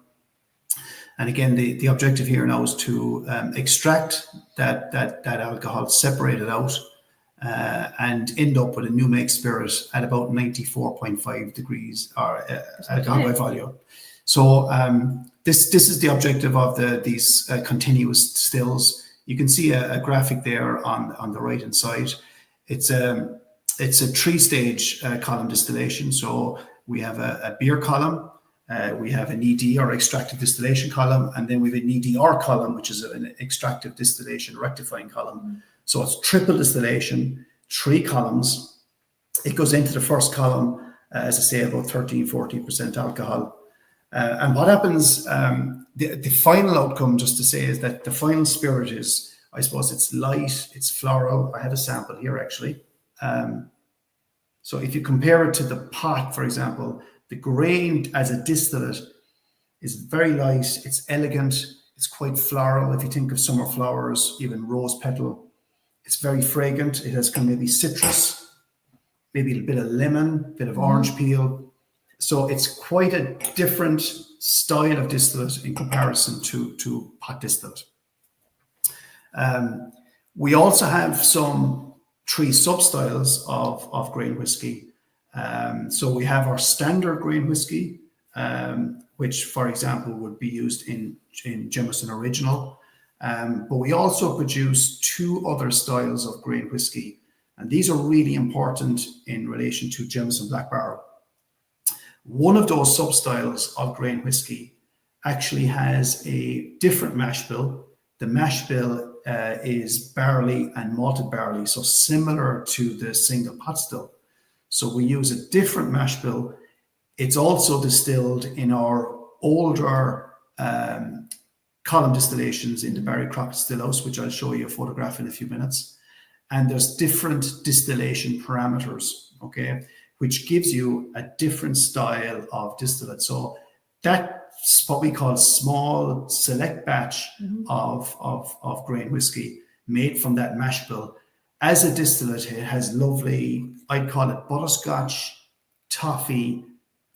And again, the objective here now is to extract that alcohol, separate it out, and end up with a new make spirit at about 94.5 degrees or alcohol by volume. So this is the objective of these continuous stills. You can see a graphic there on the right hand side. It's a 3-stage column distillation. So we have a beer column, we have an ED or extractive distillation column, and then we have an EDR column, which is an extractive distillation rectifying column. So it's triple distillation, 3 columns. It goes into the first column, as I say, about 13-14% alcohol. And what happens, the final outcome, just to say, is that the final spirit is, I suppose, it's light, it's floral. I have a sample here, actually. So if you compare it to the pot, for example, the grain as a distillate is very light, it's elegant, it's quite floral. If you think of summer flowers, even rose petal, it's very fragrant. It has kind of maybe citrus, maybe a bit of lemon, bit of orange peel. So it's quite a different style of distillate in comparison to pot distillate. We also have some 3 sub-styles of grain whiskey. So we have our standard grain whiskey, which, for example, would be used in Jameson Original. But we also produce 2 other styles of grain whiskey. And these are really important in relation to Jameson Black Barrel. One of those sub-styles of grain whiskey actually has a different mash bill. The mash bill is barley and malted barley, so similar to the single pot still. So we use a different mash bill. It's also distilled in our older column distillations in the Barry Crockett Still House, which I'll show you a photograph in a few minutes. And there's different distillation parameters, okay, which gives you a different style of distillate. So that's what we call small select batch of grain whiskey made from that mash bill. As a distillate, it has lovely, I'd call it butterscotch, toffee,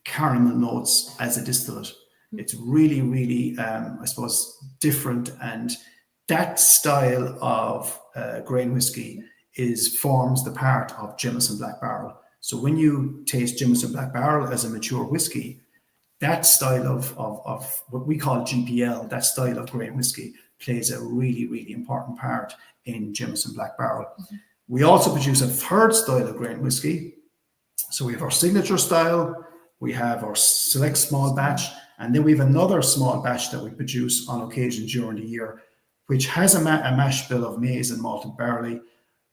caramel notes as a distillate. It's really, really, I suppose, different. And that style of grain whiskey forms the part of Jameson Black Barrel. So when you taste Jameson Black Barrel as a mature whiskey, that style of what we call GPL, that style of grain whiskey, plays a really, really important part in Jameson Black Barrel. We also produce a 3rd style of grain whiskey. So we have our signature style, we have our select small batch, and then we have another small batch that we produce on occasion during the year, which has a mash bill of maize and malted barley.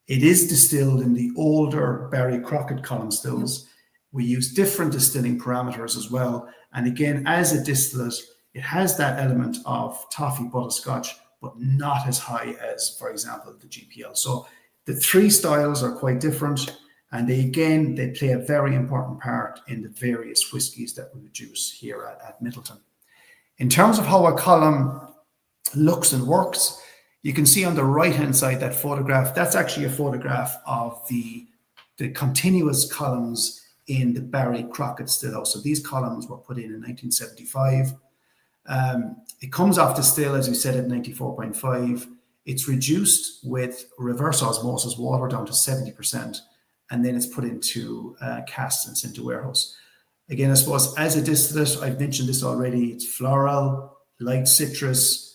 It is distilled in the older Barry Crockett column stills. We use different distilling parameters as well. And again, as a distillate, it has that element of toffee butterscotch, but not as high as, for example, the GPL. So the three styles are quite different. And they play a very important part in the various whiskies that we produce here at Midleton. In terms of how a column looks and works, you can see on the right-hand side that photograph. That's actually a photograph of the continuous columns in the Barry Crockett stillhouse. So these columns were put in 1975. It comes off the still, as we said, at 94.5. It's reduced with reverse osmosis water down to 70%, and then it's put into casks and sent to warehouse. Again, I suppose as a distillate, I've mentioned this already, it's floral, light citrus,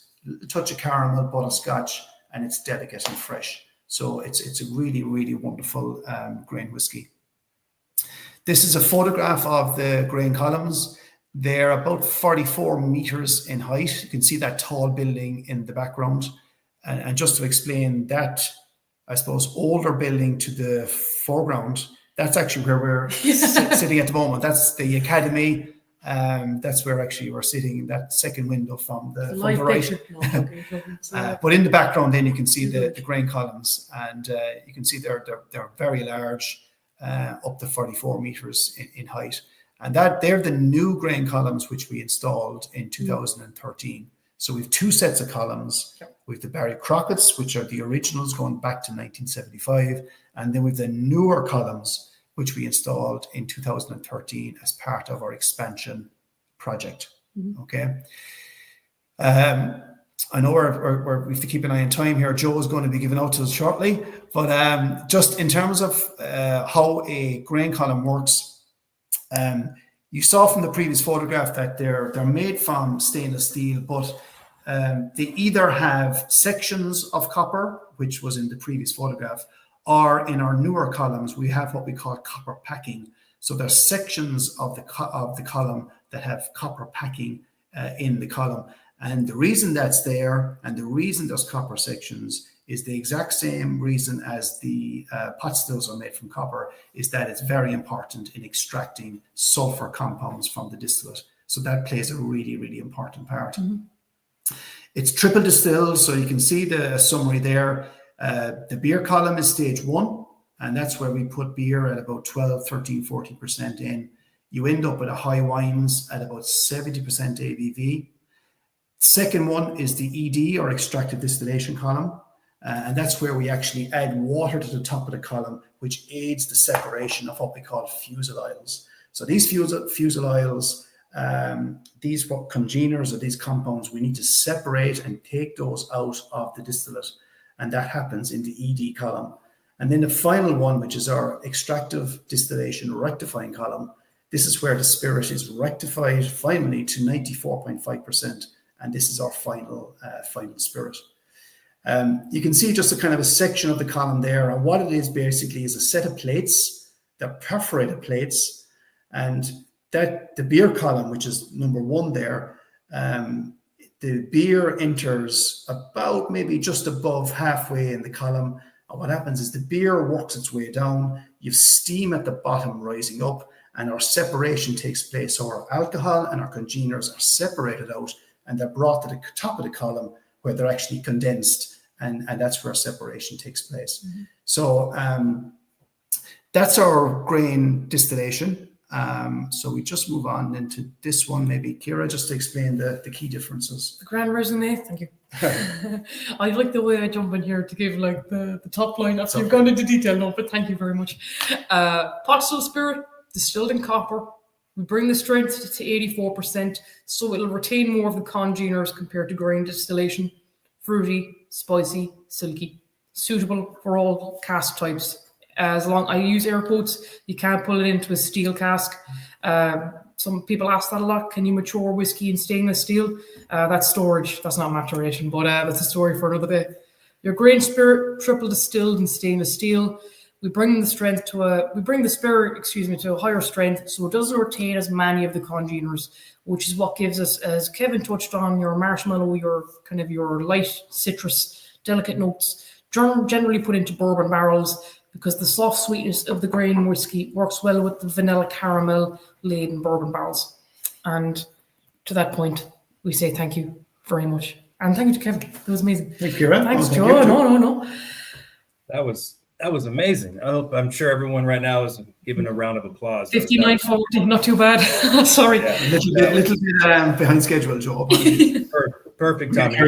a touch of caramel, butterscotch, and it's delicate and fresh. So it's a really, really wonderful grain whiskey. This is a photograph of the grain columns. They're about 44 meters in height. You can see that tall building in the background. And just to explain that, I suppose, older building to the foreground, that's actually where we're sitting at the moment. That's the academy. That's where actually we're sitting in that second window from the right. But in the background, then you can see the grain columns, and you can see they're very large, up to 44 meters in height. And they're the new grain columns which we installed in 2013. So we have two sets of columns. We have the Barry Crockett's, which are the originals going back to 1975. And then we have the newer columns, which we installed in 2013 as part of our expansion project. Okay. I know we have to keep an eye on time here. Joe is going to be giving out to us shortly. But just in terms of how a grain column works, you saw from the previous photograph that they're made from stainless steel, but they either have sections of copper, which was in the previous photograph, or in our newer columns, we have what we call copper packing. So there's sections of the column that have copper packing in the column. And the reason that's there, and the reason there's copper sections, is the exact same reason as the pot stills are made from copper, is that it's very important in extracting sulfur compounds from the distillate. So that plays a really, really important part. It's triple distilled, so you can see the summary there. The beer column is stage 1, and that's where we put beer at about 12, 13, 14% in. You end up with a high wines at about 70% ABV. Second one is the ED, or extracted distillation column. And that's where we actually add water to the top of the column, which aids the separation of what we call fusel oils. So these fusel oils, these congeners or these compounds, we need to separate and take those out of the distillate. And that happens in the ED column. And then the final one, which is our extractive distillation rectifying column, this is where the spirit is rectified finally to 94.5%. And this is our final spirit. You can see just a kind of a section of the column there. And what it is basically is a set of plates. They're perforated plates. And that the beer column, which is number 1 there, the beer enters about maybe just above halfway in the column. And what happens is the beer works its way down. You have steam at the bottom rising up, and our separation takes place. So our alcohol and our congeners are separated out, and they're brought to the top of the column where they're actually condensed, and that's where separation takes place. So that's our grain distillation. So we just move on into this one, maybe Kira, just to explain the key differences. The grand resume, thank you. I like the way I jump in here to give like the top line. After you've gone into detail, no, but thank you very much. Pot still spirit, distilled in copper. We bring the strength to 84%, so it'll retain more of the congeners compared to grain distillation. Fruity, spicy, silky, suitable for all cask types. As long I use air quotes, you can't pull it into a steel cask. Some people ask that a lot. Can you mature whiskey in stainless steel? That's storage. That's not maturation, but that's a story for another day. Your grain spirit, triple distilled in stainless steel. we bring the spirit, to a higher strength, so it doesn't retain as many of the congeners, which is what gives us, as Kevin touched on, your marshmallow, your light citrus, delicate notes, generally put into bourbon barrels, because the soft sweetness of the grain whiskey works well with the vanilla caramel laden bourbon barrels. And to that point, we say thank you very much. And thank you to Kevin. That was amazing. Thank you, Kieran. Thanks, Joe. No. That was amazing. I'm sure everyone right now is giving a round of applause. 59:40, not too bad. Sorry. Yeah, A little bit behind schedule, Joe. perfect timing.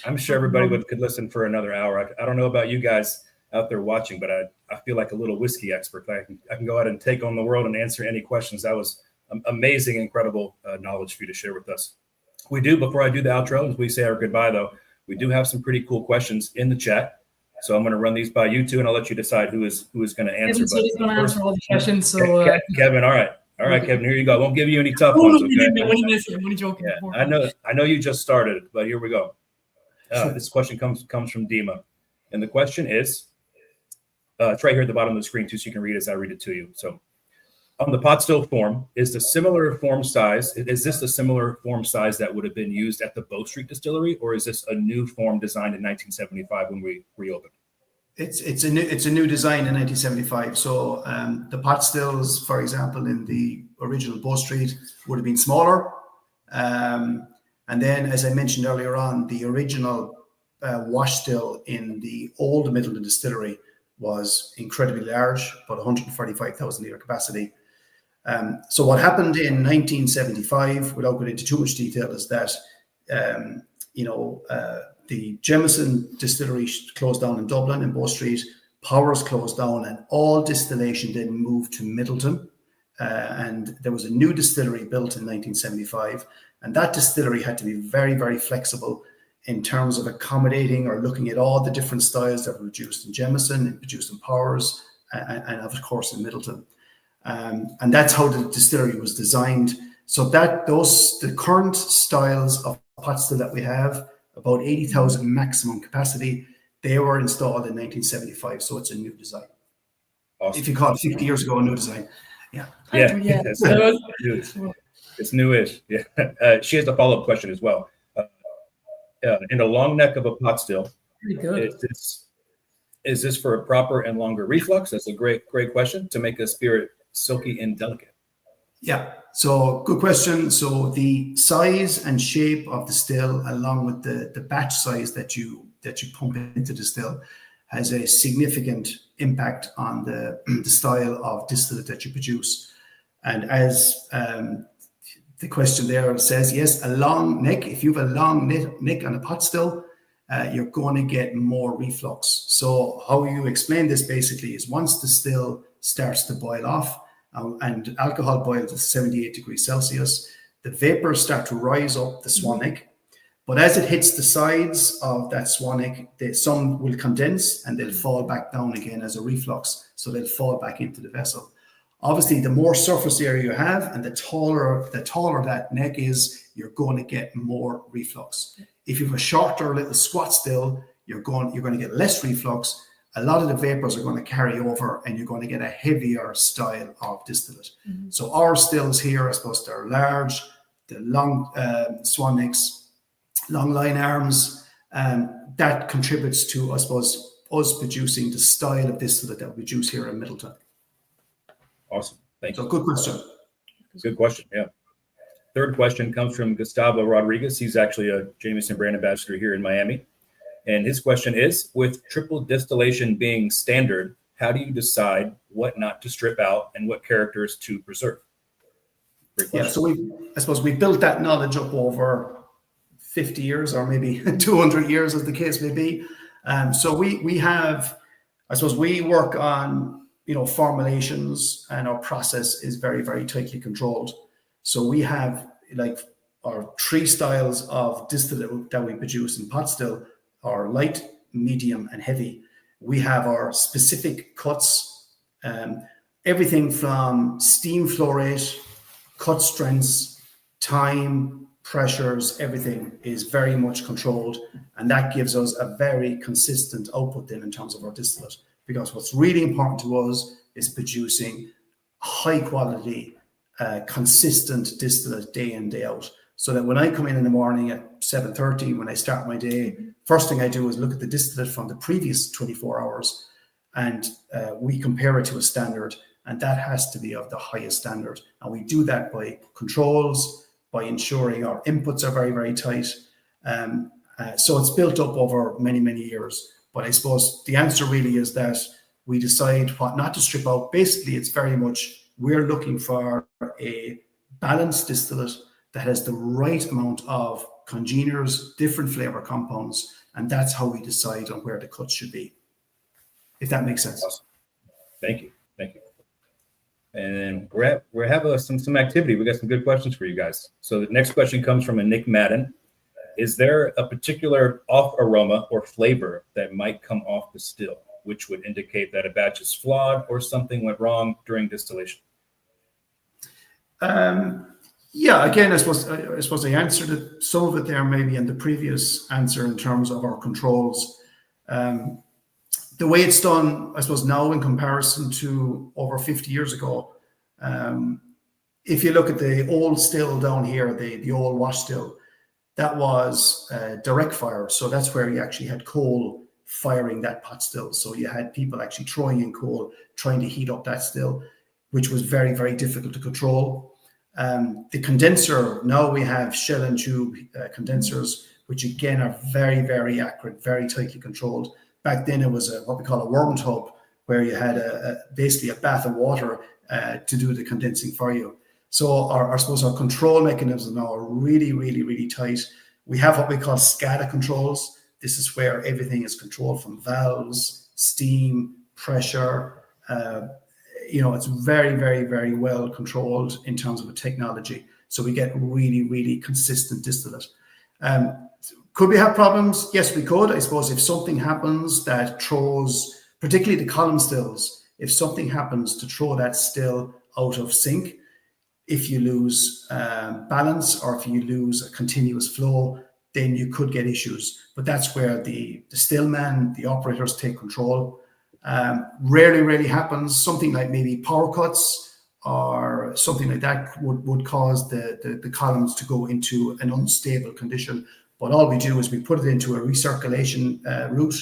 I'm sure everybody could listen for another hour. I don't know about you guys out there watching, but I feel like a little whiskey expert. I can go out and take on the world and answer any questions. That was amazing, incredible knowledge for you to share with us. We do, before I do the outro, as we say our goodbye, though, we do have some pretty cool questions in the chat. So I'm going to run these by you two, and I'll let you decide who is going to answer. Kevin's going to answer all the questions. So Kevin, all right, Kevin, here you go. I won't give you any tough ones. Okay? I'm only joking. Yeah, I know you just started, but here we go. This question comes from Dima, and the question is, it's right here at the bottom of the screen too, so you can read as I read it to you. So, on the pot still form, is this the similar form size that would have been used at the Bow Street Distillery, or is this a new form designed in 1975 when we reopened? It's a new design in 1975. So the pot stills, for example, in the original Bow Street would have been smaller, and then, as I mentioned earlier on, the original wash still in the old Midleton Distillery was incredibly large, about 145,000 litre capacity. So what happened in 1975, without going into too much detail, is that the Jameson Distillery closed down in Dublin in Bow Street, Powers closed down, and all distillation then moved to Midleton. And there was a new distillery built in 1975, and that distillery had to be very, very flexible in terms of accommodating or looking at all the different styles that were produced in Jameson and produced in Powers, and of course in Midleton. And that's how the distillery was designed. So the current styles of pot still that we have, about 80,000 maximum capacity, they were installed in 1975. So it's a new design. Awesome. If you call it 50 years ago, a new design. Yeah. It's newish. Yeah. She has a follow-up question as well. In a long neck of a pot still, is this for a proper and longer reflux? That's a great question, to make a spirit silky and delicate. Yeah, so good question. So the size and shape of the still, along with the batch size that you pump into the still, has a significant impact on the style of distillate that you produce. And as the question there says, yes, a long neck. If you have a long neck on a pot still, you're going to get more reflux. So how you explain this basically is, once the still starts to boil off, and alcohol boils at 78 degrees Celsius, the vapors start to rise up the swan neck. But as it hits the sides of that swan neck, some will condense and they'll fall back down again as a reflux. So they'll fall back into the vessel. Obviously, the more surface area you have and the taller that neck is, you're going to get more reflux. If you have a shorter little squat still, you're going to get less reflux. A lot of the vapors are going to carry over, and you're going to get a heavier style of distillate. Mm-hmm. So our stills here, I suppose, they're large, they're long swan necks, long line arms, that contributes to, I suppose, us producing the style of distillate that we produce here in Midleton. Awesome. Thank you. So good question. Good question. Yeah. Third question comes from Gustavo Rodriguez. He's actually a Jameson brand ambassador here in Miami. And his question is, with triple distillation being standard, how do you decide what not to strip out and what characters to preserve? Yeah, so I suppose we built that knowledge up over 50 years or maybe 200 years, as the case may be. So we have, I suppose we work on, formulations, and our process is very, very tightly controlled. So we have like our three styles of distillate that we produce in pot still are light, medium, and heavy. We have our specific cuts, everything from steam flow rate, cut strengths, time, pressures, everything is very much controlled. And that gives us a very consistent output then in terms of our distillate. because what's really important to us is producing high quality, consistent distillate day in, day out. So that when I come in the morning at 7:30, when I start my day, first thing I do is look at the distillate from the previous 24 hours, and we compare it to a standard, and that has to be of the highest standard. And we do that by controls, by ensuring our inputs are very, very tight. So it's built up over many, many years. But I suppose the answer really is that we decide what not to strip out. Basically, it's very much, we're looking for a balanced distillate that has the right amount of congeners, different flavor compounds, and that's how we decide on where the cuts should be, if that makes sense. Awesome. Thank you. And we have some activity. We got some good questions for you guys. So the next question comes from a Nick Madden. Is there a particular off aroma or flavor that might come off the still, which would indicate that a batch is flawed or something went wrong during distillation? Yeah, again, I suppose I answered some of it there maybe in the previous answer in terms of our controls. The way it's done, I suppose now in comparison to over 50 years ago, if you look at the old still down here, the old wash still, that was direct fire. So that's where you actually had coal firing that pot still. So you had people actually throwing in coal, trying to heat up that still, which was very, very difficult to control. The condenser, now we have shell and tube condensers, which again are very, very accurate, very tightly controlled. Back then it was what we call a worm tub, where you had basically a bath of water to do the condensing for you. So I suppose our control mechanisms now are really, really, really tight. We have what we call SCADA controls. This is where everything is controlled from valves, steam, pressure. It's very, very, very well controlled in terms of the technology. So we get really, really consistent distillate. Could we have problems? Yes, we could. I suppose if something happens that throws, particularly the column stills, if something happens to throw that still out of sync, if you lose balance or if you lose a continuous flow, then you could get issues. But that's where the stillman, the operators take control. Rarely happens. Something like maybe power cuts or something like that would cause the columns to go into an unstable condition. But all we do is we put it into a recirculation route.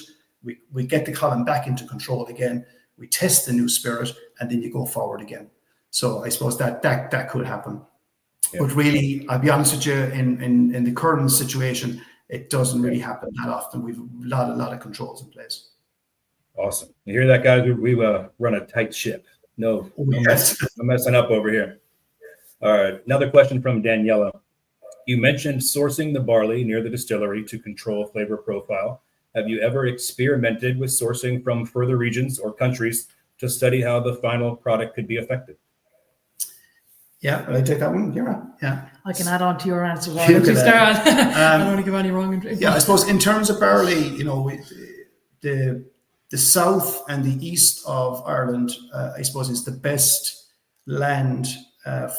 We get the column back into control again. We test the new spirit, and then you go forward again. So I suppose that could happen. Yeah. But really, I'll be honest with you, in the current situation, it doesn't really happen that often. We've a lot of controls in place. Awesome. You hear that, guys? We run a tight ship. No messing up over here. All right. Another question from Daniela. You mentioned sourcing the barley near the distillery to control flavor profile. Have you ever experimented with sourcing from further regions or countries to study how the final product could be affected? Yeah, will I take that one? Yeah. I can add on to your answer. Why don't you start? I don't want to give any wrong. Yeah, I suppose in terms of barley, the south and the east of Ireland, I suppose, is the best land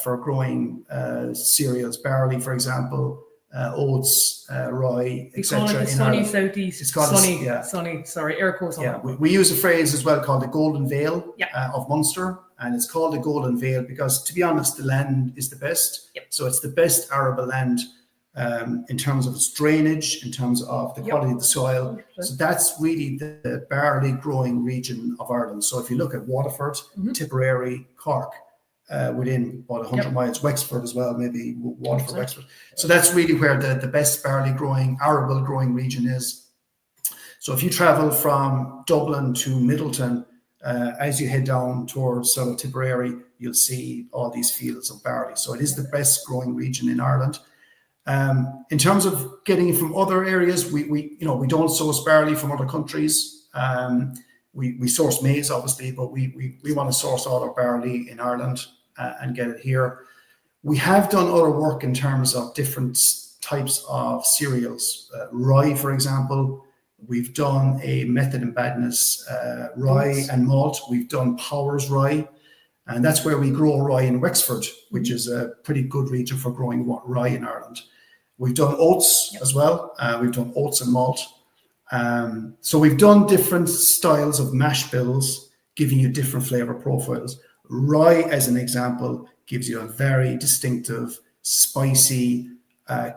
for growing cereals, barley, for example, oats, rye, etc. Call it the sunny southeast. It's called sunny. Sorry, air quotes. Yeah, we use a phrase as well called the Golden Vale of Munster, and it's called the Golden Vale because, to be honest, the land is the best. Yep. So it's the best arable land in terms of its drainage, in terms of the quality of the soil. 100%. So that's really the barley growing region of Ireland. So if you look at Waterford, Tipperary, Cork, within about 100 miles, Wexford as well, maybe Waterford, Wexford. So that's really where the best barley growing, arable growing region is. So if you travel from Dublin to Midleton, as you head down towards sort of Tipperary, you'll see all these fields of barley. So it is the best growing region in Ireland. In terms of getting it from other areas, we don't source barley from other countries. We source maize, obviously, but we want to source all our barley in Ireland and get it here. We have done other work in terms of different types of cereals. Rye, for example, we've done a method in badness rye and malt. We've done Powers rye, and that's where we grow rye in Wexford, which is a pretty good region for growing rye in Ireland. We've done oats as well. We've done oats and malt. So we've done different styles of mash bills, giving you different flavor profiles. Rye, as an example, gives you a very distinctive, spicy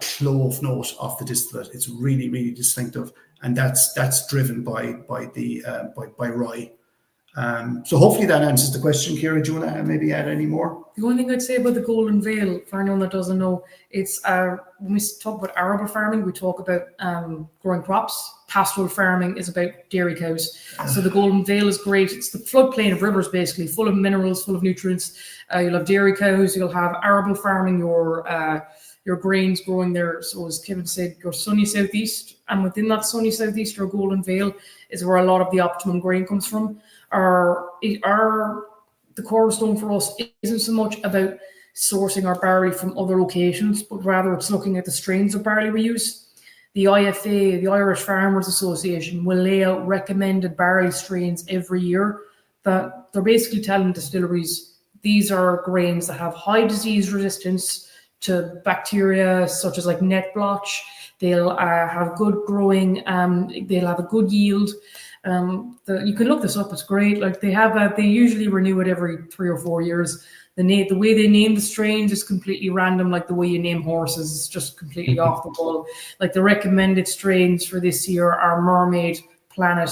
clove note of the distillate. It's really, really distinctive, and that's driven by rye. So hopefully that answers the question. Kira, do you want to maybe add any more? The only thing I'd say about the Golden Vale, for anyone that doesn't know, it's when we talk about arable farming, we talk about growing crops. Pastoral farming is about dairy cows. So the Golden Vale is great. It's the floodplain of rivers, basically, full of minerals, full of nutrients. You'll have dairy cows. You'll have arable farming, your grains growing there. So as Kevin said, your sunny southeast, and within that sunny southeast, your Golden Vale is where a lot of the optimum grain comes from. The cornerstone for us isn't so much about sourcing our barley from other locations, but rather it's looking at the strains of barley we use. The IFA, the Irish Farmers Association, will lay out recommended barley strains every year that they're basically telling distilleries these are grains that have high disease resistance to bacteria such as like net blotch. They'll have good growing, they'll have a good yield. You can look this up, it's great. Like they usually renew it every 3 or 4 years. The way they name the strains is completely random, like the way you name horses. It's just completely off the wall. Like the recommended strains for this year are Mermaid, Planet,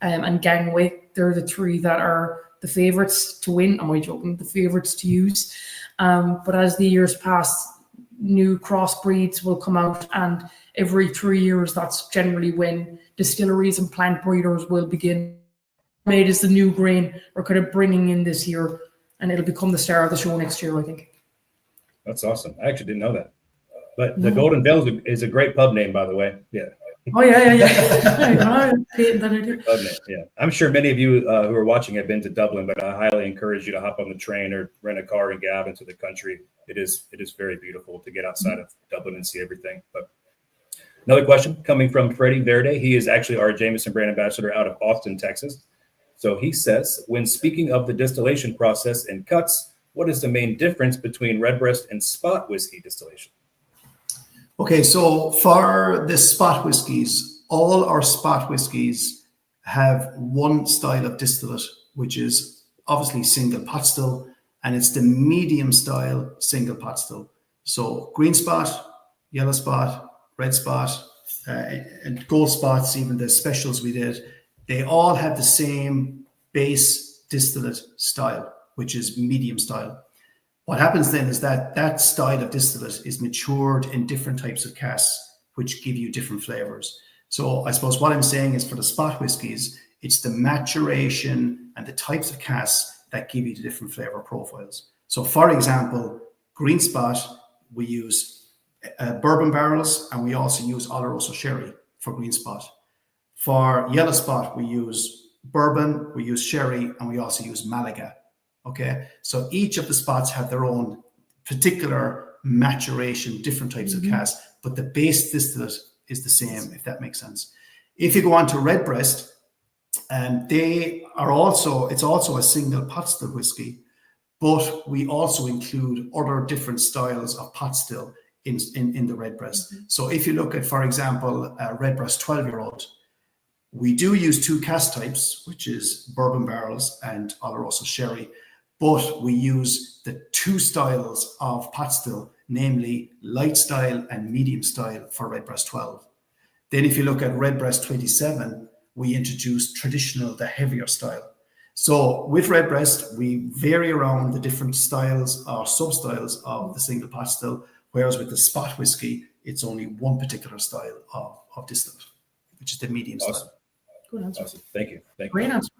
and Gangway. They're the 3 that are the favourites to win. Am I joking? The favourites to use. But as the years pass, new crossbreeds will come out, and every 3 years, that's generally when distilleries and plant breeders will begin. Mermaid is the new grain we're kind of bringing in this year, and it'll become the star of the show next year, I think. That's awesome. I actually didn't know that. But the Golden Vale is a great pub name, by the way. Yeah. Oh, yeah. Pub name, yeah. I'm sure many of you who are watching have been to Dublin, but I highly encourage you to hop on the train or rent a car and get out into the country. It is very beautiful to get outside of Dublin and see everything. But another question coming from Freddie Verde. He is actually our Jameson brand ambassador out of Austin, Texas. So he says, when speaking of the distillation process and cuts, what is the main difference between Redbreast and spot whiskey distillation? Okay, so for the spot whiskies, all our spot whiskies have one style of distillate, which is obviously single pot still, and it's the medium style single pot still. So green spot, yellow spot, red spot, and gold spots, even the specials we did, they all have the same base distillate style, which is medium style. What happens then is that style of distillate is matured in different types of casks, which give you different flavors. So I suppose what I'm saying is for the spot whiskies, it's the maturation and the types of casks that give you the different flavor profiles. So for example, green spot, we use bourbon barrels, and we also use Oloroso sherry for green spot. For yellow spot, we use bourbon, we use sherry, and we also use Malaga. Okay, so each of the spots have their own particular maturation, different types of casks, but the base distillate is the same, if that makes sense. If you go on to Redbreast, it's also a single pot still whiskey, but we also include other different styles of pot still in the Redbreast. So if you look at, for example, Redbreast 12-year-old, we do use 2 cask types, which is bourbon barrels and Oloroso sherry, but we use the 2 styles of pot still, namely light style and medium style for Redbreast 12. Then if you look at Redbreast 27, we introduce traditional, the heavier style. So with Redbreast, we vary around the different styles or sub-styles of the single pot still, whereas with the spot whiskey, it's only one particular style of distillate, which is the medium style. Good answer. Awesome. Thank you. Great answer.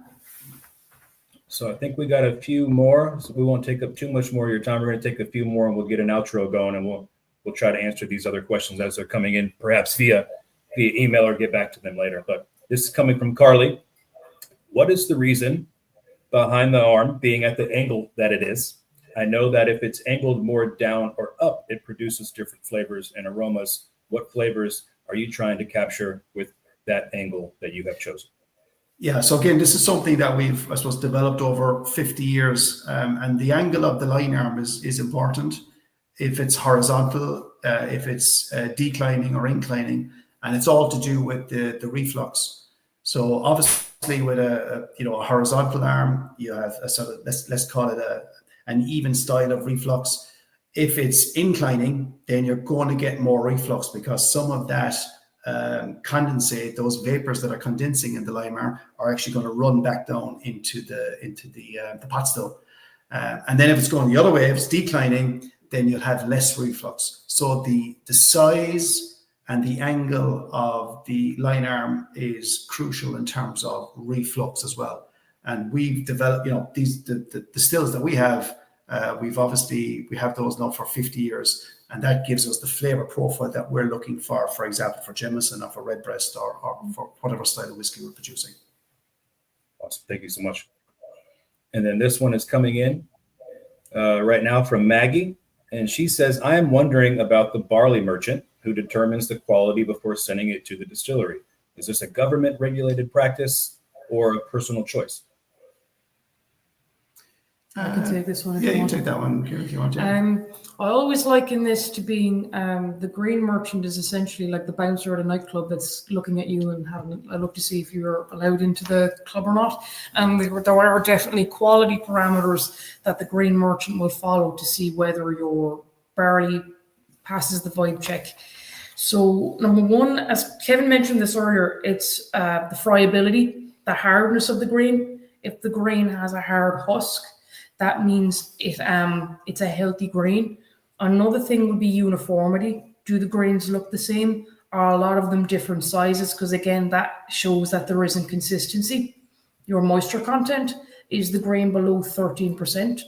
So I think we got a few more, so we won't take up too much more of your time. We're going to take a few more, and we'll get an outro going, and we'll try to answer these other questions as they're coming in, perhaps via email, or get back to them later. But this is coming from Carly. What is the reason behind the arm being at the angle that it is? I know that if it's angled more down or up, it produces different flavors and aromas. What flavors are you trying to capture with that angle that you have chosen? Yeah, so again, this is something that we've, I suppose, developed over 50 years, and the angle of the line arm is important. If it's horizontal, if it's declining or inclining, and it's all to do with the reflux. So obviously with a horizontal arm, you have a sort of, let's call it an even style of reflux. If it's inclining, then you're going to get more reflux because some of that condensate, those vapors that are condensing in the lime arm, are actually going to run back down into the pot still. And then if it's going the other way, if it's declining, then you'll have less reflux. So the size and the angle of the line arm is crucial in terms of reflux as well. And we've developed, the stills that we have, we have those now for 50 years, and that gives us the flavor profile that we're looking for example, for Jameson or for Redbreast or for whatever style of whiskey we're producing. Awesome. Thank you so much. And then this one is coming in right now from Maggie. And she says, I am wondering about the barley merchant who determines the quality before sending it to the distillery. Is this a government regulated practice or a personal choice? I can take this one. Yeah, you can take that one, Kira, if you want to. I always liken this to being the grain merchant is essentially like the bouncer at a nightclub that's looking at you and having a look to see if you're allowed into the club or not. And there are definitely quality parameters that the grain merchant will follow to see whether your barley passes the vibe check. So number one, as Kevin mentioned this earlier, it's the friability, the hardness of the grain. If the grain has a hard husk, that means it's a healthy grain. Another thing would be uniformity. Do the grains look the same? Are a lot of them different sizes? Because again, that shows that there isn't consistency. Your moisture content, is the grain below 13%?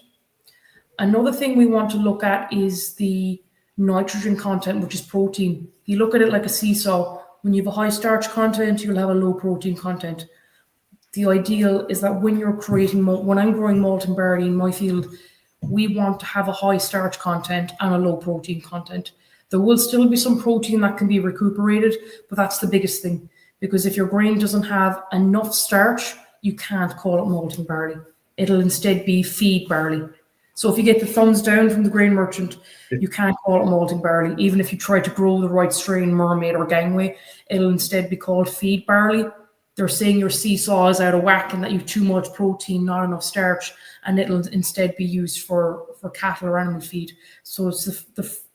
Another thing we want to look at is the nitrogen content, which is protein. You look at it like a seesaw. When you have a high starch content, you'll have a low protein content. The ideal is that when you're creating, when I'm growing malt and barley in my field, we want to have a high starch content and a low protein content. There will still be some protein that can be recuperated, but that's the biggest thing. Because if your grain doesn't have enough starch, you can't call it malt and barley. It'll instead be feed barley. So if you get the thumbs down from the grain merchant, you can't call it malt and barley. Even if you try to grow the right strain, Mermaid or Gangway, it'll instead be called feed barley. They're saying your seesaw is out of whack and that you have too much protein, not enough starch, and it'll instead be used for cattle or animal feed. So it's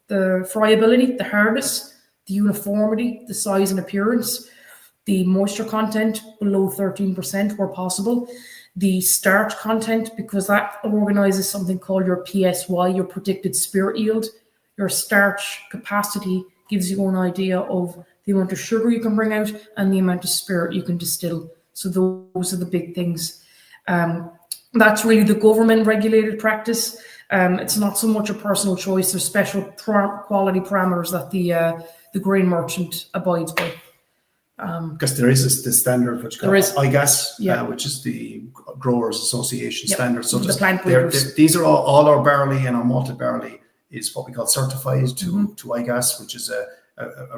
the friability, the hardness, the uniformity, the size and appearance, the moisture content below 13% where possible, the starch content, because that organizes something called your PSY, your predicted spirit yield. Your starch capacity gives you an idea of the amount of sugar you can bring out and the amount of spirit you can distill. So those are the big things. That's really the government regulated practice. It's not so much a personal choice. There's special quality parameters that the grain merchant abides by. Because there is this standard which called IGAS, which is the Growers Association standard. So the plant breeders. These are all our barley and our malted barley is what we call certified to IGAS, which is a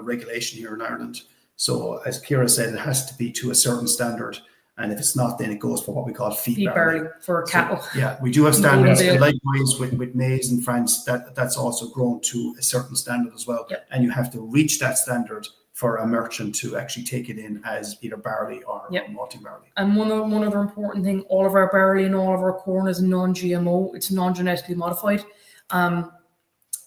regulation here in Ireland. So as Kira said, it has to be to a certain standard, and if it's not, then it goes for what we call feed barley for cattle. So, yeah, we do have standards. Likewise with maize in France, that's also grown to a certain standard as well, and you have to reach that standard for a merchant to actually take it in as either barley or malting barley. And one other important thing: all of our barley and all of our corn is non-GMO. It's non-genetically modified,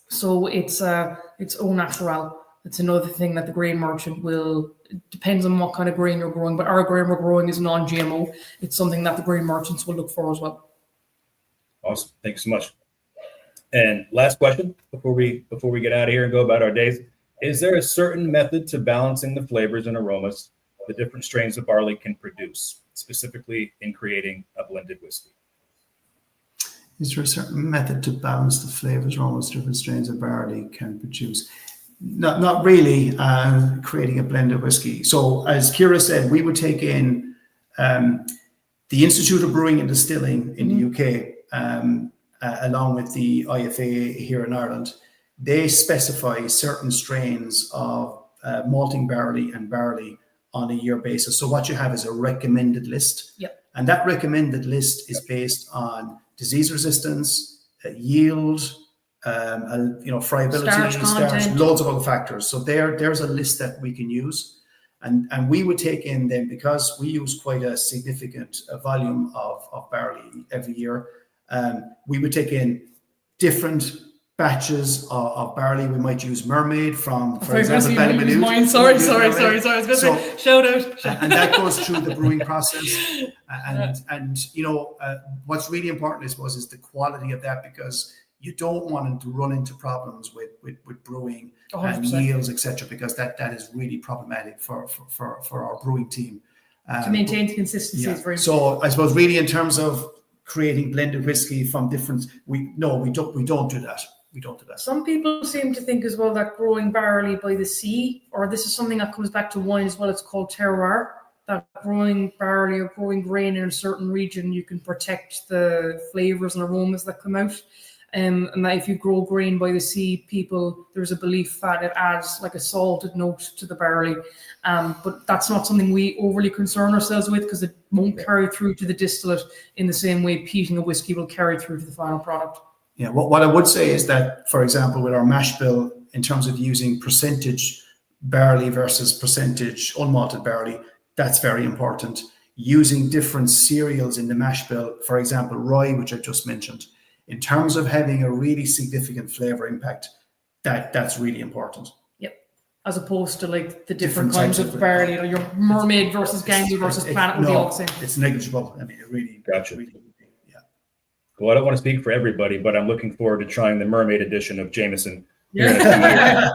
so it's au naturel. It's another thing that the grain merchant will, depends on what kind of grain you're growing, but our grain we're growing is non-GMO. It's something that the grain merchants will look for as well. Awesome. Thank you so much. And last question before we get out of here and go about our days. Is there a certain method to balancing the flavors and aromas the different strains of barley can produce, specifically in creating a blended whiskey? Is there a certain method to balance the flavors, aromas different strains of barley can produce? Not really. Creating a blended whiskey. So as Kira said, we would take in the Institute of Brewing and Distilling in the UK, along with the IFA here in Ireland. They specify certain strains of malting barley and barley on a year basis. So what you have is a recommended list. And that recommended list is based on disease resistance, yield, friability, Starch content. loads of other factors. So there's a list that we can use, and we would take in then, because we use quite a significant volume of barley every year. We would take in different batches of barley. We might use Mermaid from, for example, Ballymaloot. Sorry. I was going to say, shout out. And that goes through the brewing process. What's really important, I suppose, is the quality of that, because you don't want them to run into problems with brewing 100%. and yields, etc., because that is really problematic for our brewing team. To maintain consistency is very important. So I suppose really in terms of creating blended whiskey from different, we don't do that. We don't do that. Some people seem to think as well that growing barley by the sea, or this is something that comes back to wine as well, it's called terroir, that growing barley or growing grain in a certain region, you can protect the flavors and aromas that come out. And that if you grow grain by the sea, there's a belief that it adds like a salted note to the barley. But that's not something we overly concern ourselves with, because it won't carry through to the distillate in the same way peating a whiskey will carry through to the final product. Yeah, what I would say is that, for example, with our mash bill, in terms of using percentage barley versus percentage unmalted barley, that's very important. Using different cereals in the mash bill, for example, rye, which I just mentioned, in terms of having a really significant flavor impact, that's really important. Yep. As opposed to like the different kinds of barley, your Mermaid versus Gangley versus Planet would be all the same. It's negligible. I mean, it really. Gotcha. Really, yeah. Well, I don't want to speak for everybody, but I'm looking forward to trying the Mermaid edition of Jameson. Yeah.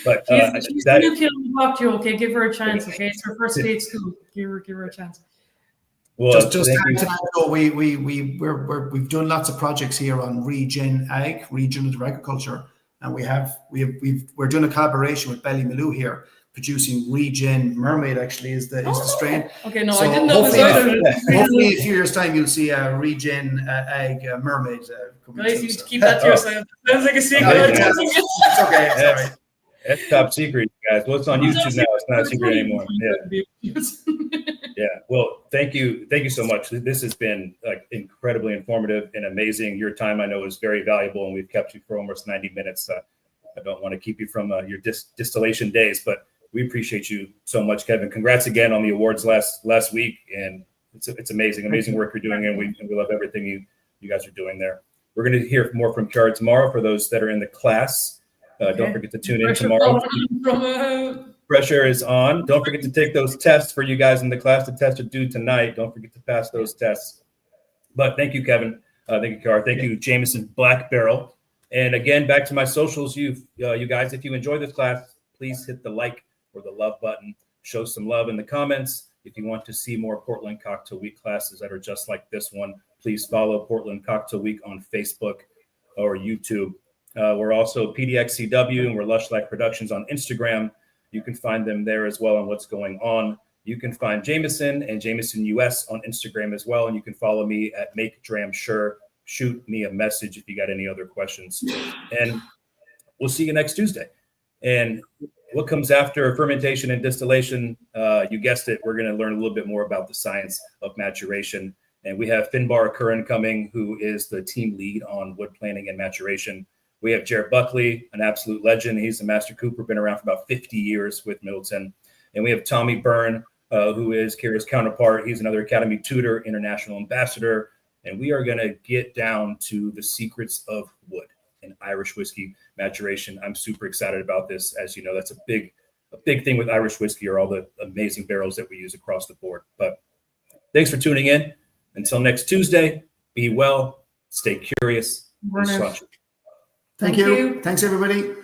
But she's the new kid on the block, Joe. Okay, give her a chance. Okay, it's her first day at school. Give her a chance. Well, just we've done lots of projects here on regenerative agriculture, and we're doing a collaboration with Ballymaloot here, producing Regen Mermaid. Actually, is the strain. Okay, no, so I didn't know. Hopefully, in a few years' time, you'll see a Regen Mermaid. Guys, you keep that to yourself. Sounds like a secret. It's okay. Sorry. That's top secret, guys. Well, it's on YouTube now. It's not a secret anymore. Yeah. Yeah. Well, thank you so much. This has been incredibly informative and amazing. Your time, I know, is very valuable, and we've kept you for almost 90 minutes. I don't want to keep you from your distillation days, but we appreciate you so much, Kevin. Congrats again on the awards last week, and it's amazing work you're doing, and we love everything you guys are doing there. We're going to hear more from Kiara tomorrow for those that are in the class. Don't forget to tune in tomorrow. Pressure is on. Don't forget to take those tests for you guys in the class. The tests are due tonight. Don't forget to pass those tests. But thank you, Kevin. Thank you, Kiara. Thank you, Jameson Black Barrel. And again, back to my socials. You guys, if you enjoy this class, please hit the like or the love button. Show some love in the comments. If you want to see more Portland Cocktail Week classes that are just like this one, please follow Portland Cocktail Week on Facebook or YouTube. We're also PDXCW, and we're Lush Life Productions on Instagram. You can find them there as well on what's going on. You can find Jameson and Jameson US on Instagram as well. And you can follow me at Make Dram Sure. Shoot me a message if you got any other questions. And we'll see you next Tuesday. And what comes after fermentation and distillation, you guessed it, we're going to learn a little bit more about the science of maturation. And we have Finbar Curran coming, who is the team lead on wood planning and maturation. We have Jared Buckley, an absolute legend. He's a master cooper, been around for about 50 years with Midleton. And we have Tommy Byrne, who is Kira's counterpart. He's another Academy tutor, international ambassador. And we are going to get down to the secrets of wood and Irish whiskey maturation. I'm super excited about this. As you know, that's a big thing with Irish whiskey, are all the amazing barrels that we use across the board. But thanks for tuning in. Until next Tuesday, be well, stay curious. Thank you. Thanks, everybody.